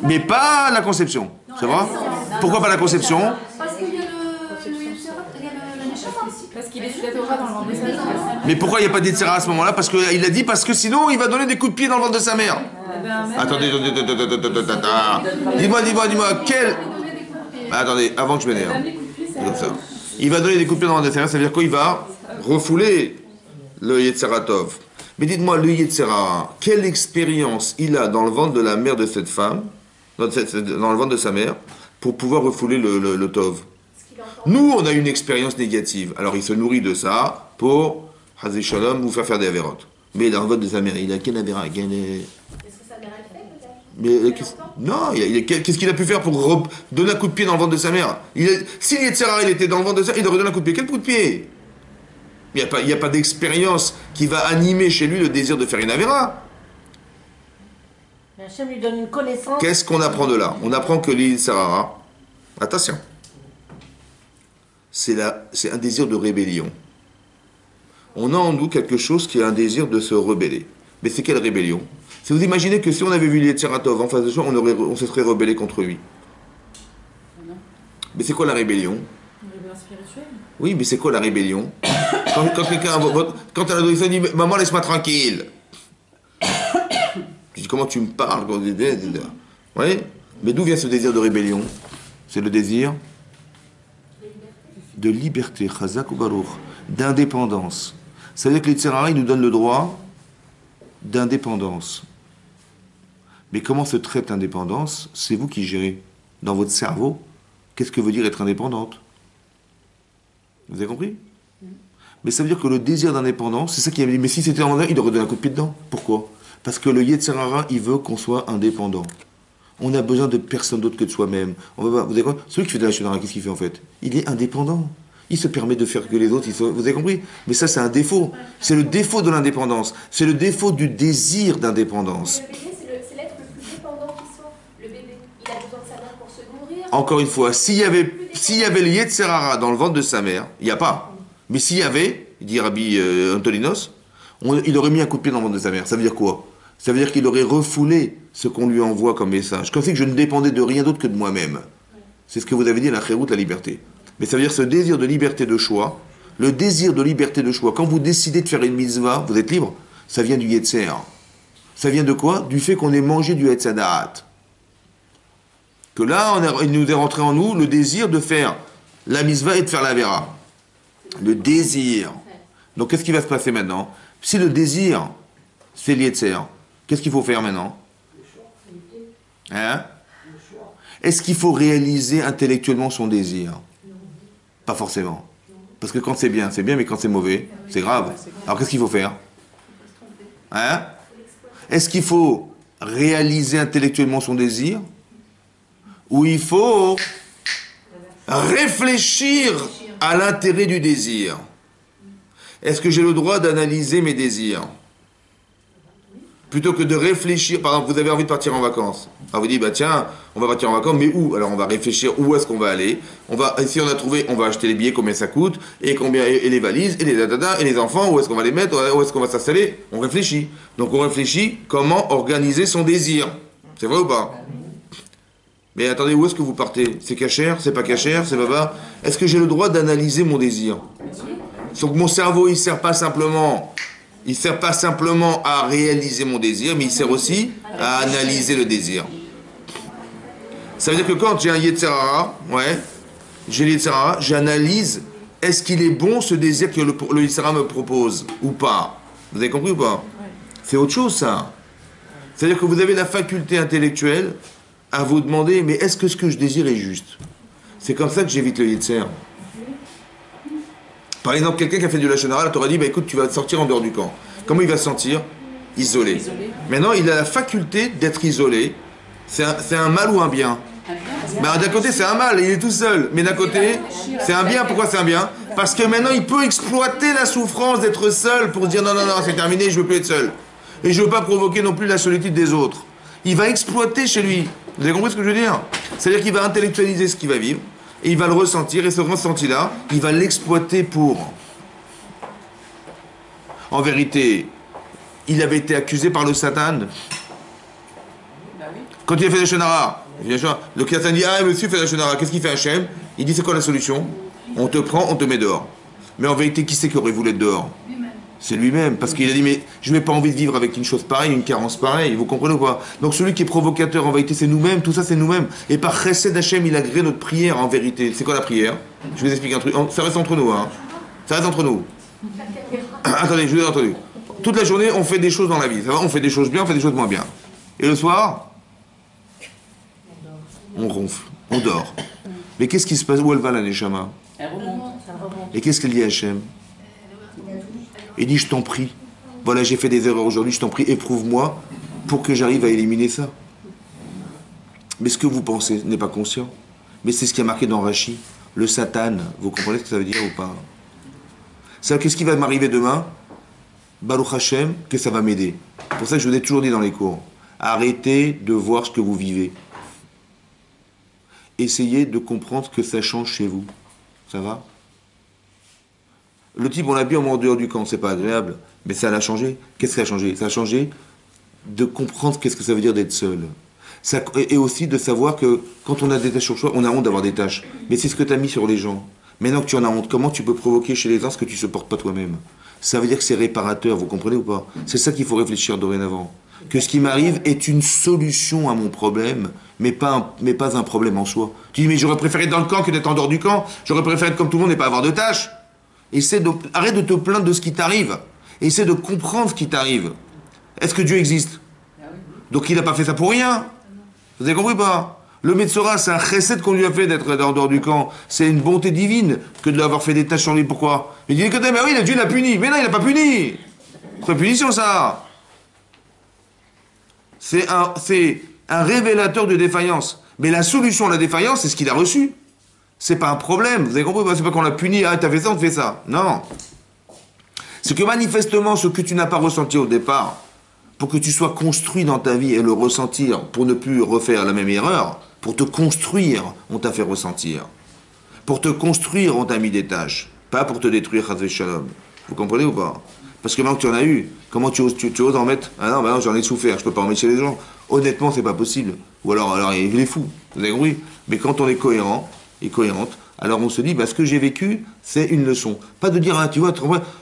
Mais pas la conception, c'est vrai? Pourquoi pas la conception? Parce qu'il y a le Neshama. Parce qu'il est sous la Torah dans le ventre de sa mère. Mais pourquoi il n'y a pas de Yetzer Hara à ce moment-là? Parce qu'il a dit, parce que sinon, il va donner des coups de pied dans le ventre de sa mère. Attendez. Dis-moi, quel... Attendez, avant que je m'énerve. Comme ça. Il va donner des coups de pied dans le ventre de sa mère, ça veut dire quoi? Il va refouler le Yetzer Hara Tov. Mais dites-moi, le Yetzer Hara, quelle expérience il a dans le ventre de la mère de cette femme, dans le ventre de sa mère, pour pouvoir refouler le Tov? Nous, on a une expérience négative. Alors, il se nourrit de ça pour, Hazé Shalom, vous faire des avérotes. Mais dans le ventre de sa mère, il a quel avéra? Est-ce que sa mère elle fait peut-être? Non, qu'est-ce qu'il a pu faire pour donner un coup de pied dans le ventre de sa mère? Si le Yetzer Hara, il était dans le ventre de sa mère, il aurait donné un coup de pied. Quel coup de pied? Il n'y a pas d'expérience qui va animer chez lui le désir de faire une avéra. Hachem lui donne une connaissance. Qu'est-ce qu'on apprend de là? On apprend que le Yetzer Hara, attention, c'est un désir de rébellion. On a en nous quelque chose qui a un désir de se rebeller. Mais c'est quelle rébellion? Si vous imaginez que si on avait vu le Yetzer Hara Tov en face de soi, on se serait rebellé contre lui. Mais c'est quoi la rébellion? Une rébellion spirituelle. Oui, mais c'est quoi la rébellion? Quand un adolescent dit « Maman, laisse-moi tranquille !» Je dis « Comment tu me parles ?» Oui, mais d'où vient ce désir de rébellion? C'est le désir de liberté, chazak ou baruch, d'indépendance. Ça veut dire que le Yetzer Hara, il nous donne le droit d'indépendance. Mais comment se traite l'indépendance? C'est vous qui gérez. Dans votre cerveau, qu'est-ce que veut dire être indépendante? Vous avez compris? Mais ça veut dire que le désir d'indépendance, c'est ça qui a dit, mais si c'était en il aurait donné un coup de pied dedans. Pourquoi? Parce que le Yetzer Hara, il veut qu'on soit indépendant. On a besoin de personne d'autre que de soi-même. Vous avez compris? Celui qui fait de la Shonara, qu'est-ce qu'il fait en fait? Il est indépendant. Il se permet de faire que les autres, vous avez compris? Mais ça, c'est un défaut. C'est le défaut de l'indépendance. C'est le défaut du désir d'indépendance. Le bébé, c'est l'être le plus dépendant qui soit. Le bébé, il a besoin de sa mère pour se nourrir. Encore une fois, s'il y avait le Yetzer Hara dans le ventre de sa mère, il n'y a pas. Mais s'il y avait, dit Rabbi Antolinos, il aurait mis un coup de pied dans le ventre de sa mère. Ça veut dire quoi? Ça veut dire qu'il aurait refoulé ce qu'on lui envoie comme message. Comme si je ne dépendais de rien d'autre que de moi-même. C'est ce que vous avez dit, la chéroute, la liberté. Mais ça veut dire ce désir de liberté de choix, Le désir de liberté de choix. Quand vous décidez de faire une mitzvah, vous êtes libre, ça vient du Yetzer. Ça vient de quoi? Du fait qu'on ait mangé du Etz Hadaat. Que là, il nous est rentré en nous le désir de faire la mitzvah et de faire la vera. Le désir. Donc qu'est-ce qui va se passer maintenant? Si le désir, c'est l'Yetzer, qu'est-ce qu'il faut faire maintenant? Hein? Est-ce qu'il faut réaliser intellectuellement son désir? Pas forcément. Parce que quand c'est bien, mais quand c'est mauvais, c'est grave. Alors qu'est-ce qu'il faut faire? Hein? Est-ce qu'il faut réaliser intellectuellement son désir? Ou il faut réfléchir à l'intérêt du désir? Est-ce que j'ai le droit d'analyser mes désirs? Plutôt que de réfléchir, par exemple, vous avez envie de partir en vacances. Alors vous dites, bah tiens, on va partir en vacances, mais où? Alors on va réfléchir où est-ce qu'on va aller. Si on a trouvé, on va acheter les billets, combien ça coûte, et les valises, et les dada, et les enfants, où est-ce qu'on va les mettre, où est-ce qu'on va s'installer. On réfléchit. Donc on réfléchit comment organiser son désir. C'est vrai ou pas? Mais attendez, où est-ce que vous partez? C'est cachère? C'est pas cachère? C'est baba? Est-ce que j'ai le droit d'analyser mon désir? Donc mon cerveau, il sert pas simplement à réaliser mon désir, mais il sert aussi à analyser le désir. Ça veut dire que quand j'ai un Yetzer Hara, j'ai le Yetzer Hara, j'analyse, est-ce qu'il est bon ce désir que le Yetzer Hara me propose ou pas? Vous avez compris ou pas? C'est autre chose ça. C'est-à-dire que vous avez la faculté intellectuelle à vous demander, mais est-ce que ce que je désire est juste? C'est comme ça que j'évite le Yetzer. Par exemple, quelqu'un qui a fait du Lachon Hara, t'aurait dit, bah écoute, tu vas sortir en dehors du camp. Comment il va se sentir? Isolé. Maintenant, il a la faculté d'être isolé. C'est un mal ou un bien? Bah, d'un côté, c'est un mal, il est tout seul. Mais d'un côté, c'est un bien. Pourquoi c'est un bien? Parce que maintenant, il peut exploiter la souffrance d'être seul pour se dire, non, c'est terminé, je ne veux plus être seul. Et je ne veux pas provoquer non plus la solitude des autres. Il va exploiter chez lui. Vous avez compris ce que je veux dire? C'est-à-dire qu'il va intellectualiser ce qu'il va vivre. Et il va le ressentir, et ce ressenti-là, il va l'exploiter pour... En vérité, il avait été accusé par le Satan. Quand il a fait la Lachon Hara, le Satan dit, ah monsieur fait la Lachon Hara, qu'est-ce qu'il fait Hachem? Il dit, c'est quoi la solution? On te prend, on te met dehors. Mais en vérité, qui c'est qui aurait voulu être dehors? C'est lui-même, parce qu'il a dit, mais je n'ai pas envie de vivre avec une chose pareille, une carence pareille, vous comprenez ou pas? Donc celui qui est provocateur, en vérité, c'est nous-mêmes, tout ça c'est nous-mêmes. Et par Chesed Hachem, il a gré notre prière, en vérité. C'est quoi la prière? Je vous explique un truc, ça reste entre nous, hein. Ça reste entre nous. Attendez, je vous ai entendu. Toute la journée, on fait des choses dans la vie, ça va? On fait des choses bien, on fait des choses moins bien. Et le soir, on ronfle, on dort. Mais qu'est-ce qui se passe? Où elle va, la Neshama? Elle remonte. Et qu'est-ce qu'elle dit à Hachem? Il dit, je t'en prie, voilà, j'ai fait des erreurs aujourd'hui, je t'en prie, éprouve-moi pour que j'arrive à éliminer ça. Mais ce que vous pensez n'est pas conscient. Mais c'est ce qui a marqué dans Rashi, le Satan. Vous comprenez ce que ça veut dire ou pas? Ça, qu'est-ce qui va m'arriver demain? Baruch Hashem, que ça va m'aider. Pour ça que je vous ai toujours dit dans les cours, arrêtez de voir ce que vous vivez. Essayez de comprendre que ça change chez vous. Ça va? Le type, on l'a bien en dehors du camp, c'est pas agréable, mais ça l'a changé. Qu'est-ce que ça a changé? Ça a changé de comprendre qu'est-ce que ça veut dire d'être seul. Et aussi de savoir que quand on a des tâches sur soi, on a honte d'avoir des tâches. Mais c'est ce que tu as mis sur les gens. Maintenant que tu en as honte, comment tu peux provoquer chez les uns ce que tu ne supportes pas toi-même? Ça veut dire que c'est réparateur, vous comprenez ou pas? C'est ça qu'il faut réfléchir dorénavant. Que ce qui m'arrive est une solution à mon problème, mais pas un problème en soi. Tu dis, mais j'aurais préféré être dans le camp que d'être en dehors du camp. J'aurais préféré être comme tout le monde et pas avoir de tâches. Arrête de te plaindre de ce qui t'arrive. Essaie de comprendre ce qui t'arrive. Est-ce que Dieu existe? Donc il n'a pas fait ça pour rien. Vous avez compris ou pas? Le Metzora, c'est un chesed qu'on lui a fait d'être en dehors du camp. C'est une bonté divine que de lui avoir fait des tâches sur lui. Pourquoi? Il dit, écoutez, mais oui, Dieu l'a puni. Mais non, il n'a pas puni. C'est pas punition, ça. C'est un révélateur de défaillance. Mais la solution à la défaillance, c'est ce qu'il a reçu. C'est pas un problème, vous avez compris? C'est pas qu'on l'a puni, ah t'as fait ça, on te fait ça. Non. C'est que manifestement, ce que tu n'as pas ressenti au départ, pour que tu sois construit dans ta vie et le ressentir, pour ne plus refaire la même erreur, pour te construire, on t'a fait ressentir. Pour te construire, on t'a mis des tâches. Pas pour te détruire, Chas v'Shalom. Vous comprenez ou pas? Parce que maintenant que tu en as eu, comment tu oses en mettre? Ah non, bah non, j'en ai souffert, je peux pas en mettre chez les gens. Honnêtement, c'est pas possible. Ou alors il est fou, vous avez compris? Mais quand on est cohérent et cohérente, Alors on se dit, bah, ce que j'ai vécu, c'est une leçon. Pas de dire, ah, tu vois,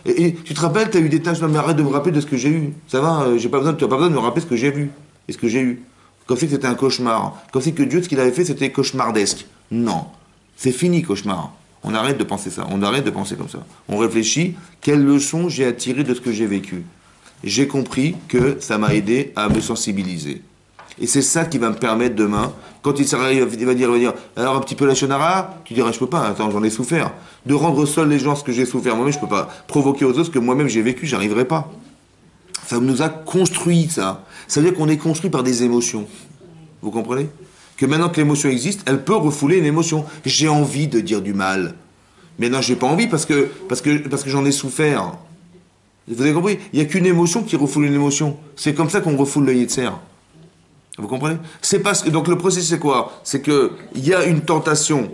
et tu te rappelles, tu as eu des tâches, non mais arrête de me rappeler de ce que j'ai eu. Ça va, tu n'as pas besoin de me rappeler ce que j'ai vu et ce que j'ai eu. Comme si c'était un cauchemar. Comme si que Dieu, ce qu'il avait fait, c'était cauchemardesque. Non, c'est fini, cauchemar. On arrête de penser ça, on arrête de penser comme ça. On réfléchit, quelle leçon j'ai à tirer de ce que j'ai vécu. J'ai compris que ça m'a aidé à me sensibiliser. Et c'est ça qui va me permettre demain, quand il s'arrive, il va dire, alors un petit peu la shonara, tu diras, je peux pas, attends, j'en ai souffert. De rendre seuls les gens ce que j'ai souffert moi-même, je peux pas. Provoquer aux autres ce que moi-même j'ai vécu, j'arriverai pas. Ça nous a construit, ça. Ça veut dire qu'on est construit par des émotions. Vous comprenez? Que maintenant que l'émotion existe, elle peut refouler une émotion. J'ai envie de dire du mal. Mais non, j'ai pas envie parce que j'en ai souffert. Vous avez compris? Il n'y a qu'une émotion qui refoule une émotion. C'est comme ça qu'on refoule le Yetzer. Vous comprenez? C'est parce que, donc le processus c'est quoi? C'est qu'il y a une tentation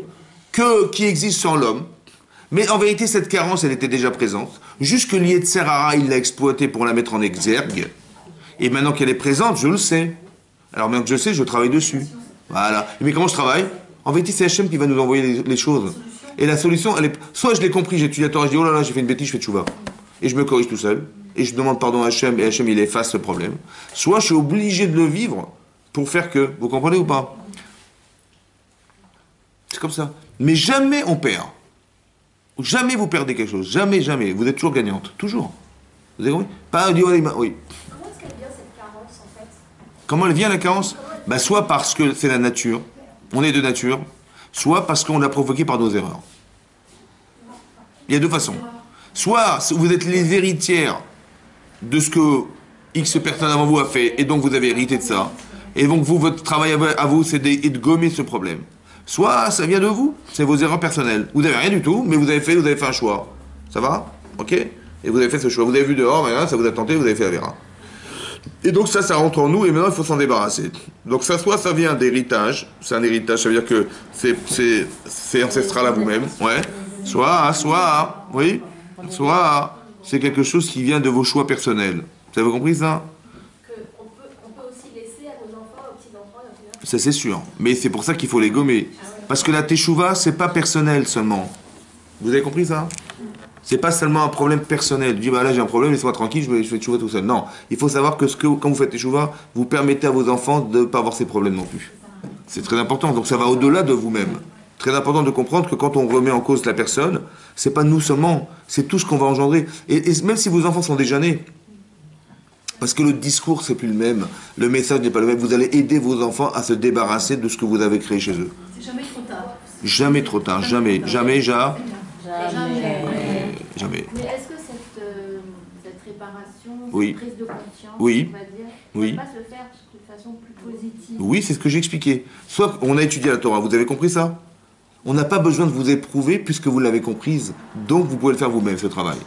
qui existe sans l'homme, mais en vérité cette carence elle était déjà présente. Juste que le Yetzer Hara il l'a exploitée pour la mettre en exergue. Et maintenant qu'elle est présente, je le sais. Alors maintenant que je le sais, je travaille dessus. Voilà. Mais comment je travaille? En vérité, c'est Hachem qui va nous envoyer les choses. Et la solution, elle est... Soit je l'ai compris, j'ai étudié la Torah, je dis, oh là là, j'ai fait une bêtise, je fais tchouva. Et je me corrige tout seul. Et je demande pardon à Hachem, et Hachem, il efface ce problème. Soit je suis obligé de le vivre pour faire que... Vous comprenez ou pas? C'est comme ça. Mais jamais on perd. Jamais vous perdez quelque chose. Jamais, jamais. Vous êtes toujours gagnante. Toujours. Vous avez compris? Pas dire, oui. Comment est-ce qu'elle vient cette carence en fait? Comment elle vient la carence? Bah, soit parce que c'est la nature, on est de nature, soit parce qu'on l'a provoqué par nos erreurs. Il y a deux façons. Soit vous êtes les héritières de ce que X personne avant vous a fait, et donc vous avez hérité de ça, et donc vous, votre travail à vous, c'est de gommer ce problème. Soit ça vient de vous, c'est vos erreurs personnelles. Vous n'avez rien du tout, mais vous avez fait un choix. Ça va? Ok? Et vous avez fait ce choix. Vous avez vu dehors, maintenant, ça vous a tenté, vous avez fait la vera. Et donc ça rentre en nous et maintenant il faut s'en débarrasser. Donc ça, soit ça vient d'héritage, c'est un héritage, ça veut dire que c'est ancestral à vous-même, ouais. Soit c'est quelque chose qui vient de vos choix personnels. Vous avez compris ça? On peut aussi laisser à nos enfants, aux petits-enfants, Ça c'est sûr, mais c'est pour ça qu'il faut les gommer. Parce que la teshuva, c'est pas personnel seulement. Vous avez compris ça? C'est pas seulement un problème personnel. Tu dis, bah là j'ai un problème, laissez-moi tranquille, je fais teshuva tout seul. Non, il faut savoir que quand vous faites teshuva, vous permettez à vos enfants de ne pas avoir ces problèmes non plus. C'est très important, donc ça va au-delà de vous-même. Très important de comprendre que quand on remet en cause la personne, c'est pas nous seulement, c'est tout ce qu'on va engendrer. Et même si vos enfants sont déjà nés, parce que le discours c'est plus le même, le message n'est pas le même, vous allez aider vos enfants à se débarrasser de ce que vous avez créé chez eux. C'est jamais trop tard. Jamais trop tard, jamais. Jamais. Mais est-ce que cette réparation, Oui. cette prise de conscience, Oui. on va dire, Oui. ne peut pas se faire de façon plus positive? Oui, c'est ce que j'ai expliqué. Soit on a étudié la Torah, vous avez compris ça? On n'a pas besoin de vous éprouver puisque vous l'avez comprise. Donc vous pouvez le faire vous-même, ce travail.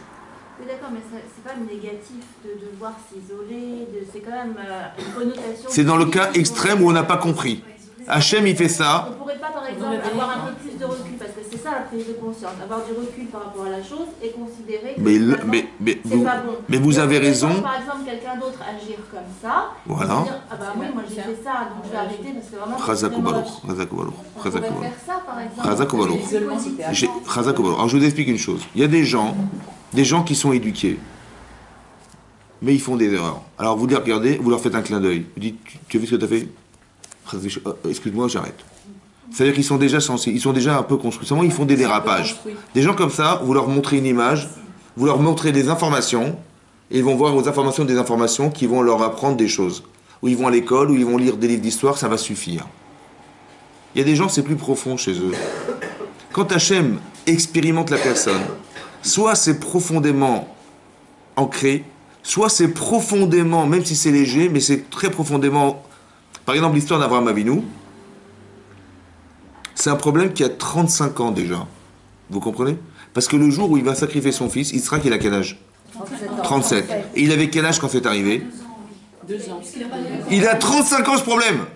Oui, d'accord, mais c'est pas négatif de devoir s'isoler, c'est quand même une connotation... C'est dans le cas extrême où on n'a pas compris. Hachem, il fait ça. On ne pourrait pas, par exemple, avoir un peu plus de recul, parce que c'est ça la prise de conscience, avoir du recul par rapport à la chose et considérer que c'est pas bon. Mais vous avez raison. Par exemple, quelqu'un d'autre agir comme ça, Voilà. dire, ah bah oui, moi j'ai fait ça, donc je vais arrêter parce que vraiment... Chazak c'est ou moche. baloch, chazak ou baloch, On chazak ou pourrait baloch. faire ça, par exemple. Chazak ou baloch. Chazak ou baloch. Alors je vous explique une chose. Il y a des gens qui sont éduqués, mais ils font des erreurs. Alors vous les regardez, vous leur faites un clin d'œil. Vous dites, tu as vu ce que tu as fait? Excuse-moi, j'arrête. C'est-à-dire qu'ils sont déjà censés, ils sont déjà un peu construits. Seulement, ils font des dérapages. Des gens comme ça, vous leur montrez une image, vous leur montrez des informations, et ils vont voir aux informations des informations qui vont leur apprendre des choses. Ou ils vont à l'école, ou ils vont lire des livres d'histoire, ça va suffire. Il y a des gens, c'est plus profond chez eux. Quand Hachem expérimente la personne, soit c'est profondément ancré, soit c'est profondément, même si c'est léger, mais c'est très profondément... Par exemple, l'histoire d'Abraham Avinu, c'est un problème qui a 35 ans déjà. Vous comprenez? Parce que le jour où il va sacrifier son fils, Yitzhak, il a quel âge? 37. Et il avait quel âge quand c'est arrivé? 2 ans. Il a 35 ans ce problème.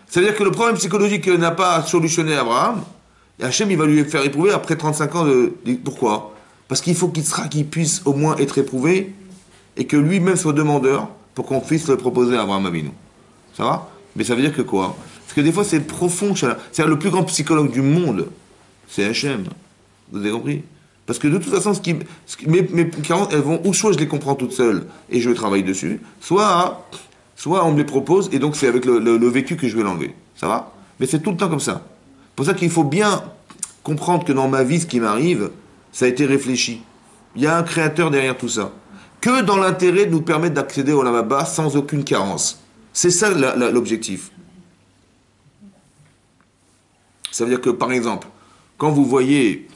Ça veut dire que le problème psychologique n'a pas solutionné Abraham, et Hachem, il va lui faire éprouver après 35 ans Pourquoi? Parce qu'il faut qu'il puisse au moins être éprouvé, et que lui-même soit demandeur, pour qu'on puisse le proposer à Abraham Avinu. Ça va? Mais ça veut dire que quoi? Parce que des fois, c'est profond. C'est-à-dire le plus grand psychologue du monde, C'est Hachem. Vous avez compris? Parce que de toute façon, mes parents, elles vont, ou soit je les comprends toutes seules et je travaille dessus, soit on me les propose et donc c'est avec le vécu que je vais l'enlever. Ça va? Mais c'est tout le temps comme ça. C'est pour ça qu'il faut bien comprendre que dans ma vie, ce qui m'arrive, ça a été réfléchi. Il y a un créateur derrière tout ça. Que dans l'intérêt de nous permettre d'accéder au Lamaba sans aucune carence. C'est ça l'objectif. Ça veut dire que, par exemple, quand vous voyez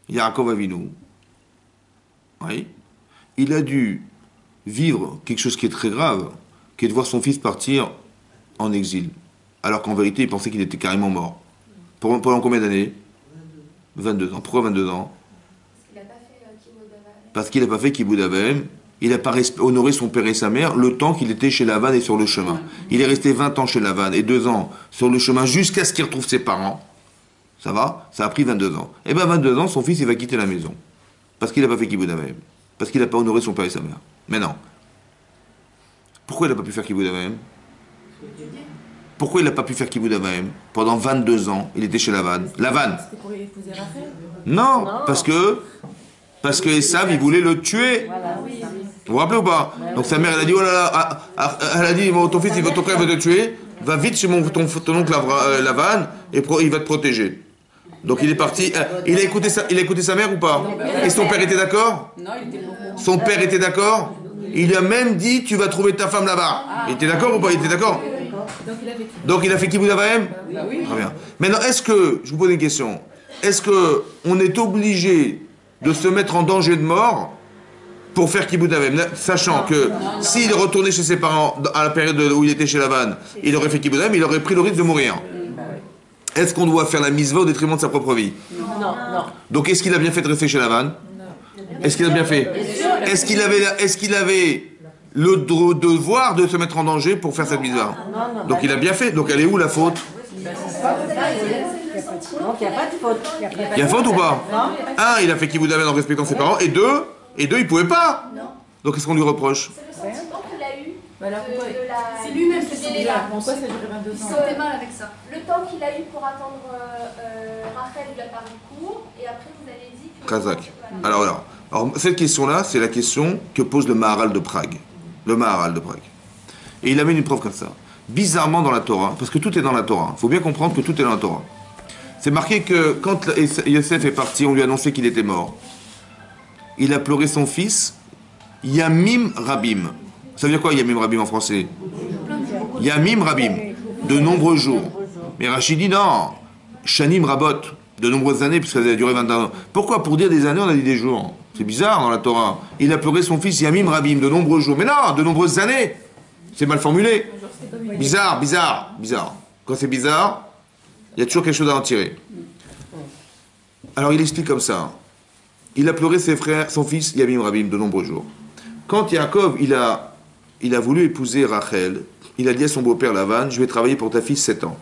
Yaakov Avinu, oui, il a dû vivre quelque chose qui est très grave, qui est de voir son fils partir en exil. Alors qu'en vérité, il pensait qu'il était carrément mort. Pendant combien d'années? 22 ans. Pourquoi 22 ans? Parce qu'il n'a pas fait Kibboud Avem. Il n'a pas honoré son père et sa mère le temps qu'il était chez Lavan et sur le chemin. Il est resté 20 ans chez Lavan et 2 ans sur le chemin jusqu'à ce qu'il retrouve ses parents. Ça va? Ça a pris 22 ans. Et bien 22 ans, son fils, il va quitter la maison. Parce qu'il n'a pas fait Kibboud Avem. Parce qu'il n'a pas honoré son père et sa mère. Mais non. Pourquoi il n'a pas pu faire Kibboud Avem? Pourquoi il n'a pas pu faire Kibboud Avem? Pendant 22 ans, il était chez Lavan. Lavan. C'était pour épouser Rachel? Non, parce que Esav, il voulait le tuer. Vous vous rappelez ou pas? Donc sa mère, elle a dit, oh là là, elle a dit, ton fils, ton frère veut te tuer, va vite chez ton oncle Lavan et il va te protéger. Donc il est parti, il a écouté sa mère ou pas? Et son père était d'accord? Non, il était beaucoup. Son père était d'accord? Il lui a même dit, tu vas trouver ta femme là-bas. Il était d'accord ou pas? Il était d'accord? Donc il a fait Kibboud Avem? Oui. Très bien. Maintenant, est-ce que, je vous pose une question, est-ce qu'on est obligé de se mettre en danger de mort pour faire Kibboud Avem, sachant que s'il retournait chez ses parents à la période où il était chez Lavan, il aurait fait Kibboud Avem, il aurait pris le risque de mourir. Est-ce qu'on doit faire la mitzvah au détriment de sa propre vie? Non. Donc est-ce qu'il a bien fait de rester chez Lavan? Est-ce qu'il a bien fait? Est-ce qu'il avait le devoir de se mettre en danger pour faire cette mitzvah? Donc il a bien fait. Donc elle est où la faute? Donc il n'y a pas de faute. Il y a faute ou pas? Un, il a fait Kibboud Avem en respectant ses parents, et deux, il pouvait pas. Donc qu'est-ce qu'on lui reproche? C'est le sentiment qu'il a eu C'est lui-même qui ce s'est délai-là. Pourquoi ça a duré 22 Il ans? sentait mal avec ça. Le temps qu'il a eu pour attendre Rachel lui a paru court, et après vous avez dit que... Kazakh. Alors, cette question-là, c'est la question que pose le Maharal de Prague. Le Maharal de Prague. Et il amène une preuve comme ça. Bizarrement dans la Torah, parce que tout est dans la Torah. Il faut bien comprendre que tout est dans la Torah. C'est marqué que quand Yosef est parti, on lui a annoncé qu'il était mort. Il a pleuré son fils, Yamim Rabim. Ça veut dire quoi Yamim Rabim en français? Yamim Rabim, de nombreux jours. Mais Rachid dit non, Shanim Rabot, de nombreuses années, puisque ça a duré 21 ans. Pourquoi? Pour dire des années, on a dit des jours. C'est bizarre dans la Torah. Il a pleuré son fils Yamim Rabim, de nombreux jours. Mais non, de nombreuses années. C'est mal formulé. Bizarre. Quand c'est bizarre, il y a toujours quelque chose à en tirer. Alors il explique comme ça. Il a pleuré son fils Yamim Rabim, de nombreux jours. Quand Yaakov, il a voulu épouser Rachel, il a dit à son beau-père Lavan, je vais travailler pour ta fille 7 ans.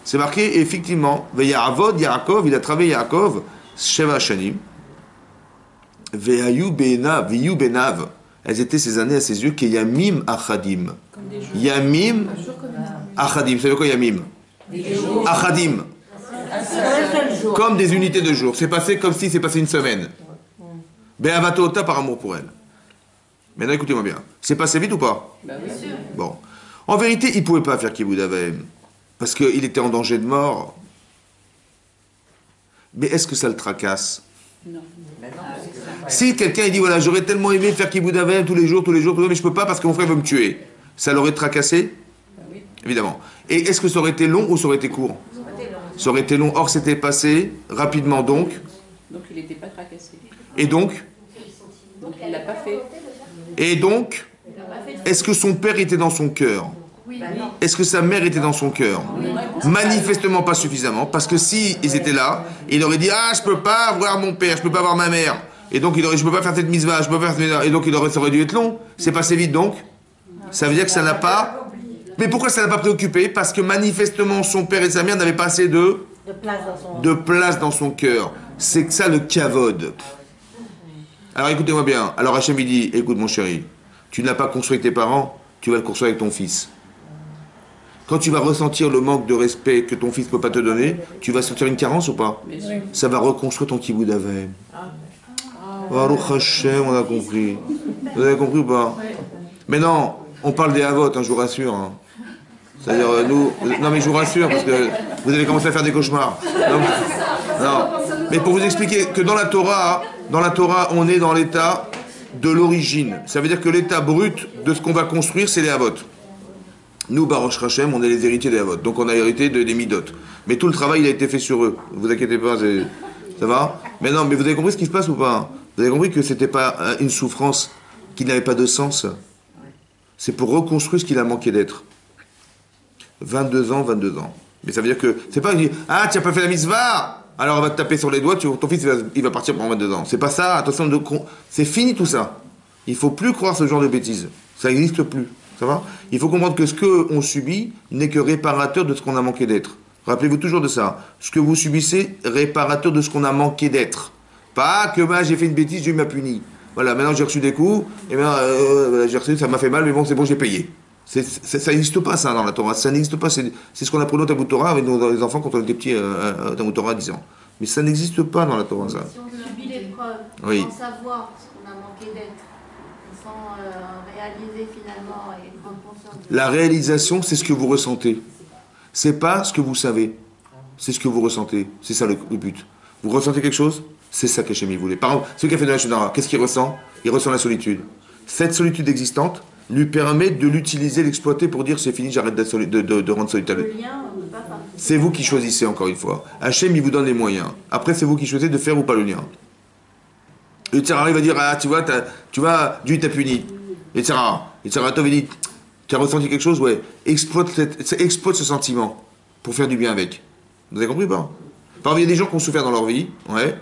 C'est marqué, effectivement, Ve'ya'avod Yaakov, il a travaillé Yaakov, Sheva Shanim, Ve'ayu benav, elles étaient ces années à ses yeux, que Yamim Achadim. Yamim Achadim, ça veut dire quoi Yamim? Achadim. Comme des unités de jour. C'est passé comme si c'est passé une semaine. Be'avatota par amour pour elle. Maintenant écoutez-moi bien. C'est passé vite ou pas? Bon. En vérité, il ne pouvait pas faire Kibboud Avem. Parce qu'il était en danger de mort. Mais est-ce que ça le tracasse? Non. Si quelqu'un il dit voilà, j'aurais tellement aimé faire Kibboud Avem tous les jours, mais je peux pas parce que mon frère veut me tuer. Ça l'aurait tracassé? Oui. Évidemment. Et est-ce que ça aurait été long ou ça aurait été court? Ça aurait été long. Or, c'était passé rapidement donc. Donc il n'était pas tracassé. Et donc? Donc il ne l'a pas fait. Et donc? Est-ce que son père était dans son cœur? Est-ce que sa mère était dans son cœur? Manifestement pas suffisamment, parce que si ils étaient là, il aurait dit ah je peux pas voir mon père, je peux pas voir ma mère, et donc je peux pas faire cette mitzvah, je peux pas faire cette mitzvah, et donc ça aurait dû être long. C'est passé vite donc. Ça veut dire que ça n'a pas. Mais pourquoi ça n'a pas préoccupé? Parce que manifestement son père et sa mère n'avaient pas assez de place dans son cœur. C'est que ça le kavod. Alors écoutez-moi bien. Alors Hachem il dit écoute mon chéri, tu n'as pas construit tes parents, tu vas le construire avec ton fils. Quand tu vas ressentir le manque de respect que ton fils ne peut pas te donner, tu vas sentir une carence ou pas? Ça va reconstruire ton kibbutz d'Avem. Baruch Hashem, on a compris. Vous avez compris ou pas? Mais non, on parle des Havot, hein, je vous rassure. Hein. C'est-à-dire, nous... Non, mais je vous rassure, parce que vous allez commencer à faire des cauchemars. Non. Mais pour vous expliquer que dans la Torah, on est dans l'état de l'origine. Ça veut dire que l'état brut de ce qu'on va construire, c'est les Havot. Nous, Baruch Hashem, on est les héritiers des Havot. Donc on a hérité des Midot. Mais tout le travail, il a été fait sur eux. Ne vous inquiétez pas, ça va? Mais non, mais vous avez compris ce qui se passe ou pas? Vous avez compris que c'était pas une souffrance qui n'avait pas de sens? C'est pour reconstruire ce qu'il a manqué d'être. 22 ans. Mais ça veut dire que... C'est pas... Ah, tu n'as pas fait la mitzvah, alors on va te taper sur les doigts, ton fils il va partir pendant 22 ans. C'est pas ça, attention, c'est fini tout ça. Il ne faut plus croire ce genre de bêtises. Ça n'existe plus. Ça va? Il faut comprendre que ce qu'on subit n'est que réparateur de ce qu'on a manqué d'être. Rappelez-vous toujours de ça. Ce que vous subissez, réparateur de ce qu'on a manqué d'être. Pas que j'ai fait une bêtise, Dieu m'a puni. Voilà, maintenant j'ai reçu des coups, et j'ai reçu, ça m'a fait mal, mais bon, c'est bon, j'ai payé. Ça n'existe pas ça dans la Torah. Ça n'existe pas. C'est ce qu'on apprenait au Talmud Torah avec les enfants quand on était petits au Talmud Torah à 10 ans. Mais ça n'existe pas dans la Torah, ça. Si on subit l'épreuve, sans savoir ce qu'on a manqué d'être, sans réaliser finalement et prendre conscience de... La réalisation, c'est ce que vous ressentez. C'est pas ce que vous savez. C'est ce que vous ressentez. C'est ça le but. Vous ressentez quelque chose? C'est ça qu'Hachem il voulait. Par exemple, celui qui a fait de la Shonara, qu'est-ce qu'il ressent? Il ressent la solitude. Cette solitude existante lui permet de l'utiliser, l'exploiter pour dire c'est fini, j'arrête de rendre solitaire. Le lien, on ne peut pas faire. C'est vous qui choisissez encore une fois. Hachem il vous donne les moyens. Après c'est vous qui choisissez de faire ou pas le lien. Le Tzara il va dire ah tu vois Dieu t'a puni. Le Tzara toi il dit tu as ressenti quelque chose, ouais. Exploite ce sentiment pour faire du bien avec. Vous avez compris ou pas? Par exemple, il y a des gens qui ont souffert dans leur vie, ouais,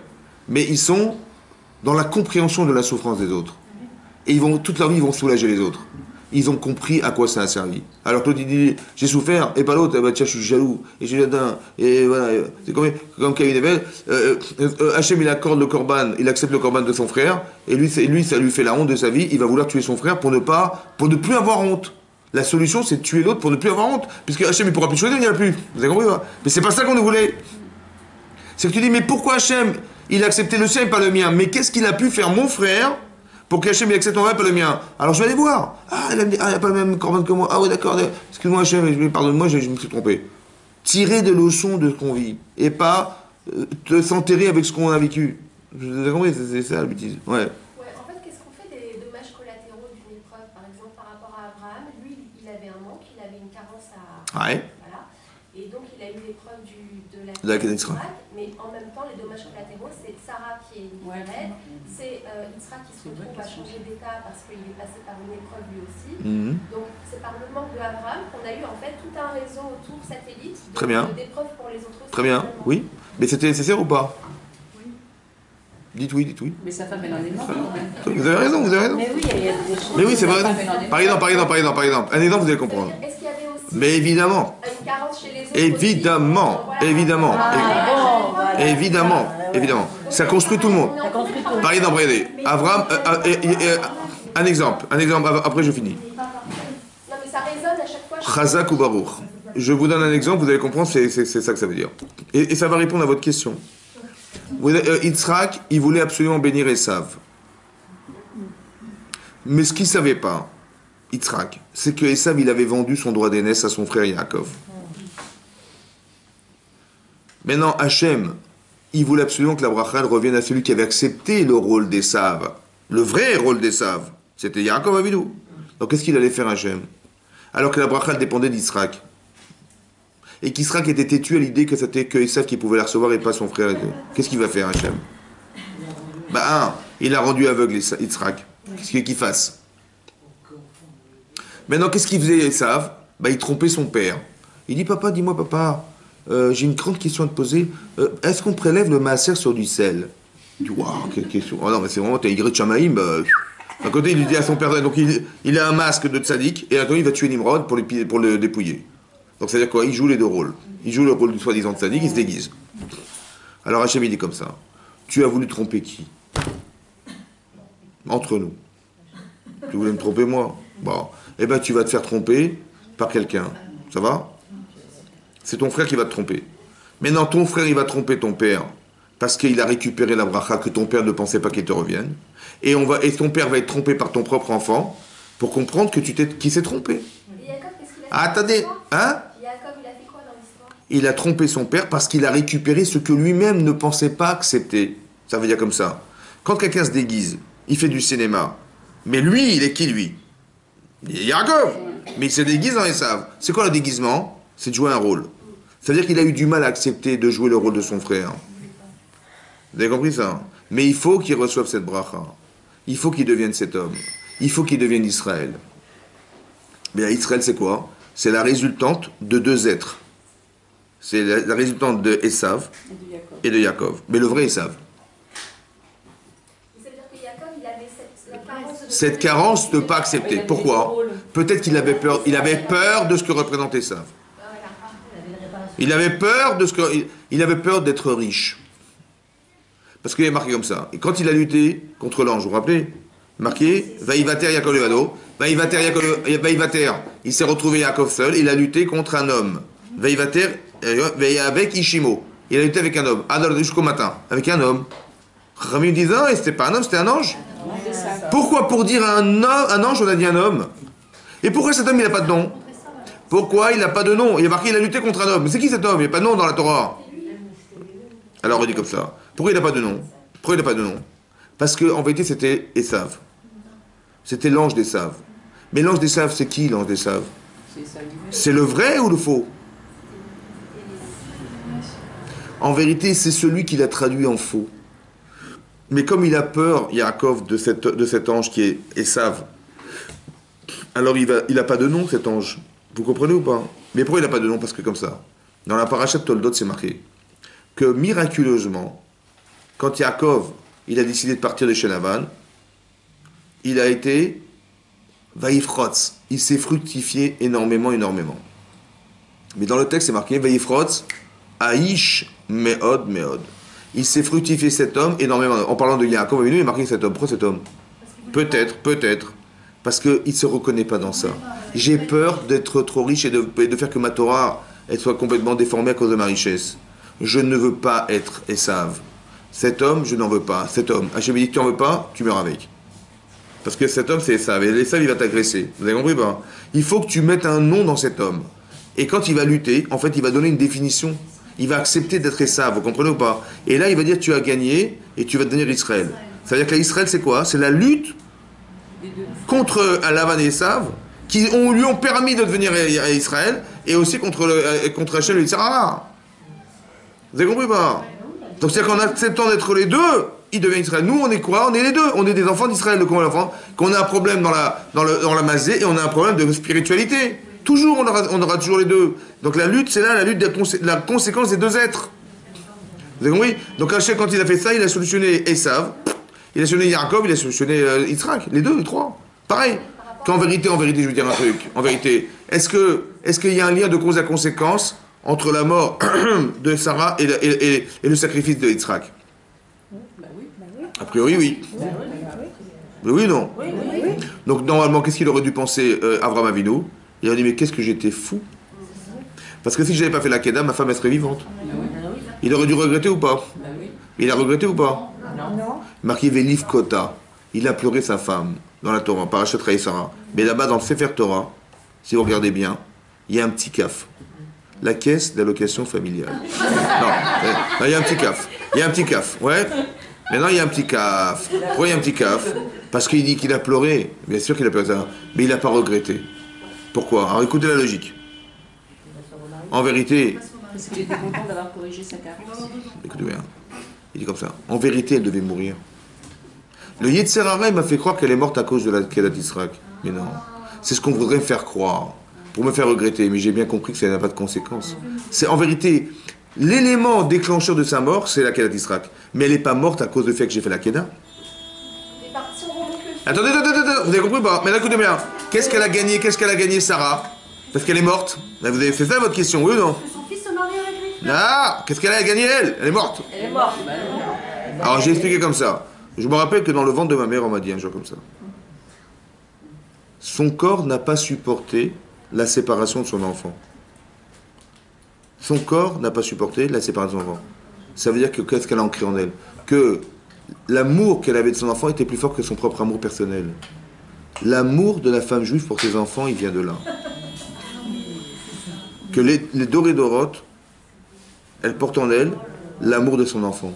mais ils sont dans la compréhension de la souffrance des autres. Et toute leur vie, ils vont soulager les autres. Ils ont compris à quoi ça a servi. Alors toi, tu dis, j'ai souffert, et pas l'autre, bah, tiens, je suis jaloux, et je suis là, et voilà. C'est comme Caïn et Abel. Hachem, il accorde le korban, il accepte le korban de son frère, et lui, ça lui fait la honte de sa vie, il va vouloir tuer son frère pour ne plus avoir honte. La solution, c'est de tuer l'autre pour ne plus avoir honte, puisque Hachem, il ne pourra plus choisir, il n'y en a plus. Vous avez compris, hein? Mais c'est pas ça qu'on nous voulait. C'est que tu dis, mais pourquoi Hachem, il a accepté le sien et pas le mien? Mais qu'est-ce qu'il a pu faire mon frère pour qu'Hachem il accepte mon frère et pas le mien? Alors je vais aller voir. Ah, il n'a pas le même korban que moi. Ah ouais, d'accord. Excuse-moi Hachem, pardonne-moi, je me suis trompé. Tirer des leçons de ce qu'on vit et pas s'enterrer avec ce qu'on a vécu. Vous avez compris? C'est ça la bêtise. Ouais. En fait, qu'est-ce qu'on fait des dommages collatéraux d'une épreuve? Par exemple, par rapport à Abraham, lui, il avait un manque, il avait une carence à... Ouais. Voilà. Et donc, il a eu l'épreuve de la Kénétra. Mais en même temps, les dommages collatéraux, c'est Sarah qui est une malade, c'est Yitzhak qui se retrouve à changer d'état parce qu'il est passé par une épreuve lui aussi. Donc, c'est par le manque de Abraham qu'on a eu en fait tout un réseau autour satellite d'épreuves pour les autres aussi. Très bien, oui. Mais c'était nécessaire ou pas? Dites oui. Mais sa femme, elle en est morte. Vous avez raison. Mais oui, il y a des choses. Mais oui, c'est vrai. Par exemple. Un exemple, vous allez comprendre. Est-ce qu'il y avait aussi Mais évidemment. une carence chez les autres Évidemment. Ça construit tout le monde. Par exemple, regardez. Abraham, un exemple, après je finis. Non, mais ça résonne à chaque fois. Chazak ou Baruch. Je vous donne un exemple, vous allez comprendre, c'est ça que ça veut dire. Et ça va répondre à votre question. Yitzhak, il voulait absolument bénir Esav. Mais ce qu'il ne savait pas, Yitzhak, c'est que Esav, il avait vendu son droit d'aînesse à son frère Yaakov. Maintenant, Hachem, il voulait absolument que la bracha revienne à celui qui avait accepté le rôle d'Esav. Le vrai rôle d'Esav. C'était Yaakov Avinu. Donc qu'est-ce qu'il allait faire Hachem? Alors que la bracha dépendait d'Yitzhak. Et qu'Yitzhak était têtu à l'idée que c'était que Esav qui pouvait la recevoir et pas son frère. Qu'est-ce qu'il va faire Hachem? Il a rendu aveugle Yitzhak. Qu'est-ce qu'il fasse? Maintenant, qu'est-ce qu'il faisait Esav? Il trompait son père. Il dit, papa, dis-moi, papa, j'ai une grande question à te poser. Est-ce qu'on prélève le maaser sur du sel? Il dit, waouh, quelle question. Oh non, mais c'est vraiment, t'as Y Shamaïm. D'un côté, il lui dit à son père, donc il a un masque de tzaddik, et à côté, il va tuer Nimrod pour le dépouiller. Donc, c'est-à-dire quoi? Il joue les deux rôles. Il joue le rôle du soi-disant tzaddik, il se déguise. Alors, Hachem, il dit comme ça. Tu as voulu tromper qui? Entre nous. Tu voulais me tromper, moi? Bon. Eh ben, tu vas te faire tromper par quelqu'un. Ça va? C'est ton frère qui va te tromper. Maintenant, ton frère, il va tromper ton père parce qu'il a récupéré la bracha que ton père ne pensait pas qu'il te revienne. Et ton père va être trompé par ton propre enfant pour comprendre que qu'il s'est trompé. Et Jacob, qu'est-ce qu'il a fait? Attendez, hein? Jacob, il a fait quoi dans l'histoire? Il a trompé son père parce qu'il a récupéré ce que lui-même ne pensait pas accepter. Ça veut dire comme ça. Quand quelqu'un se déguise, il fait du cinéma. Mais lui, il est qui, lui? Il est Yaakov. Mais il se déguise dans Esav. C'est quoi le déguisement? C'est de jouer un rôle. C'est-à-dire qu'il a eu du mal à accepter de jouer le rôle de son frère. Vous avez compris ça? Mais il faut qu'il reçoive cette bracha. Il faut qu'il devienne cet homme. Il faut qu'il devienne Israël. Mais Israël, c'est quoi? C'est la résultante de deux êtres. C'est la résultante de Esav et de Yaakov. Mais le vrai Esav. Ça veut dire que Jacob, il avait Cette carence de ne pas accepter. Pourquoi? Peut-être qu'il avait peur. Il avait peur de ce que représentait Esav. Il avait peur de il avait peur d'être riche. Parce qu'il est marqué comme ça. Et quand il a lutté contre l'ange, vous vous rappelez? Marqué, Vaïvater Yaakov Levado. Vaïvater, il s'est retrouvé Yaakov seul, il a lutté contre un homme. Vaïvater, avec Ishimo. Il a lutté avec un homme. Alors, jusqu'au matin, avec un homme. Rami dit, non, et c'était pas un homme, c'était un ange. Pourquoi pour dire un ange, on a dit un homme? Et pourquoi cet homme, il n'a pas de nom? Pourquoi il n'a pas de nom? Il est marqué, il a lutté contre un homme. Mais c'est qui cet homme? Il n'y a pas de nom dans la Torah. Alors on dit comme ça. Pourquoi il n'a pas de nom? Pourquoi il n'a pas de nom? Parce qu'en vérité, c'était Esav. C'était l'ange d'Esav. Mais l'ange d'Esav, c'est qui l'ange d'Esav? C'est le vrai ou le faux? En vérité, c'est celui qui l'a traduit en faux. Mais comme il a peur, Yaakov, de cet ange qui est Esav, alors il n'a pas de nom, cet ange. Vous comprenez ou pas? Mais pourquoi il n'a pas de nom? Parce que comme ça, dans la parasha de Toldot, c'est marqué que miraculeusement, quand Yaakov, il a décidé de partir de chez Lavan, il a été Vaïfrotz. Il s'est fructifié énormément. Mais dans le texte, c'est marqué Vaïfrotz, Aïsh, Meod. Il s'est fructifié cet homme énormément. En parlant de Yaakov, il est marqué cet homme. Pourquoi cet homme? Peut-être. Parce qu'il ne se reconnaît pas dans ça. J'ai peur d'être trop riche et de faire que ma Torah elle soit complètement déformée à cause de ma richesse. Je ne veux pas être Esav. Cet homme, je n'en veux pas. Cet homme, Hachem dit, tu n'en veux pas, tu meurs avec. Parce que cet homme, c'est Esav. Et Esav, il va t'agresser. Vous avez compris pas? Il faut que tu mettes un nom dans cet homme. Et quand il va lutter, en fait, il va donner une définition. Il va accepter d'être Esav. Vous comprenez ou pas? Et là, il va dire, tu as gagné et tu vas devenir Israël. Ça veut dire que l'Israël, c'est quoi? C'est la lutte contre Lavan et Esav, qui lui ont permis de devenir Israël, et aussi contre Hachem et Yitzhak. Vous avez compris pas? Donc c'est-à-dire qu'en acceptant d'être les deux, il devient Israël. Nous, on est quoi? On est les deux. On est des enfants d'Israël. De combien d'enfants? Qu'on a un problème dans la masée et on a un problème de spiritualité. Toujours, on aura toujours les deux. Donc la lutte, c'est là la lutte de la conséquence des deux êtres. Vous avez compris? Donc Hachem, quand il a fait ça, il a solutionné Esav, il a solutionné Yaakov, il a solutionné Yitzhak. Les deux, les trois. Pareil. Qu'en vérité, je veux dire un truc. En vérité, est-ce qu'il y a un lien de cause à conséquence entre la mort de Sarah et le sacrifice de Yitzhak? A priori, oui. Mais oui, non. Donc, normalement, qu'est-ce qu'il aurait dû penser Avraham Avinu? Il aurait dit, mais qu'est-ce que j'étais fou? Parce que si je n'avais pas fait la Kedah, ma femme, elle serait vivante. Il aurait dû regretter ou pas? Il a regretté ou pas? Non. Marqué Veliv Kota. Il a pleuré sa femme dans la Torah, Parashat Raï Sarah. Mais là-bas, dans le Sefer Torah, si vous regardez bien, il y a un petit caf. La caisse d'allocation familiale. Non, il y a un petit caf. Ouais. Maintenant, il y a un petit caf. Pourquoi il y a un petit caf? Parce qu'il dit qu'il a pleuré. Bien sûr qu'il a pleuré ça. Mais il n'a pas regretté. Pourquoi? Alors écoutez la logique. En vérité... Parce qu'il était content d'avoir corrigé sa carence. Écoutez bien. Il dit comme ça. En vérité, elle devait mourir. Le Yetzer Hara m'a fait croire qu'elle est morte à cause de la Kedat Yitzhak. Mais non. C'est ce qu'on voudrait me faire croire. Pour me faire regretter. Mais j'ai bien compris que ça n'a pas de conséquences. C'est en vérité, l'élément déclencheur de sa mort, c'est la Kedat Yitzhak. Mais elle n'est pas morte à cause du fait que j'ai fait la Kedah. Attendez. Vous avez compris ou pas? Mais écoutez bien. Qu'est-ce qu'elle a gagné, Sarah? Parce qu'elle est morte. C'est ça votre question, oui ou non? Son fils se marie avec lui. Ah, qu'est-ce qu'elle a gagné, elle? Elle est morte. Alors j'ai expliqué comme ça. Je me rappelle que dans le ventre de ma mère, on m'a dit un jour comme ça. Son corps n'a pas supporté la séparation de son enfant. Son corps n'a pas supporté la séparation de son enfant. Ça veut dire que qu'est-ce qu'elle a ancré en elle? Que l'amour qu'elle avait de son enfant était plus fort que son propre amour personnel. L'amour de la femme juive pour ses enfants, il vient de là. Que les dorés dorotes, elle porte en elle l'amour de son enfant.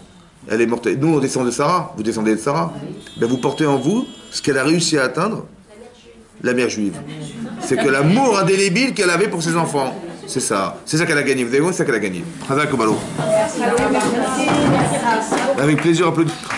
Elle est mortelle. Nous, on descend de Sarah. Vous descendez de Sarah. Ben, vous portez en vous ce qu'elle a réussi à atteindre, la mère juive. C'est que l'amour indélébile qu'elle avait pour ses enfants. C'est ça. C'est ça qu'elle a gagné. Vous avez vu, c'est ça qu'elle a gagné. Avec plaisir, applaudissements.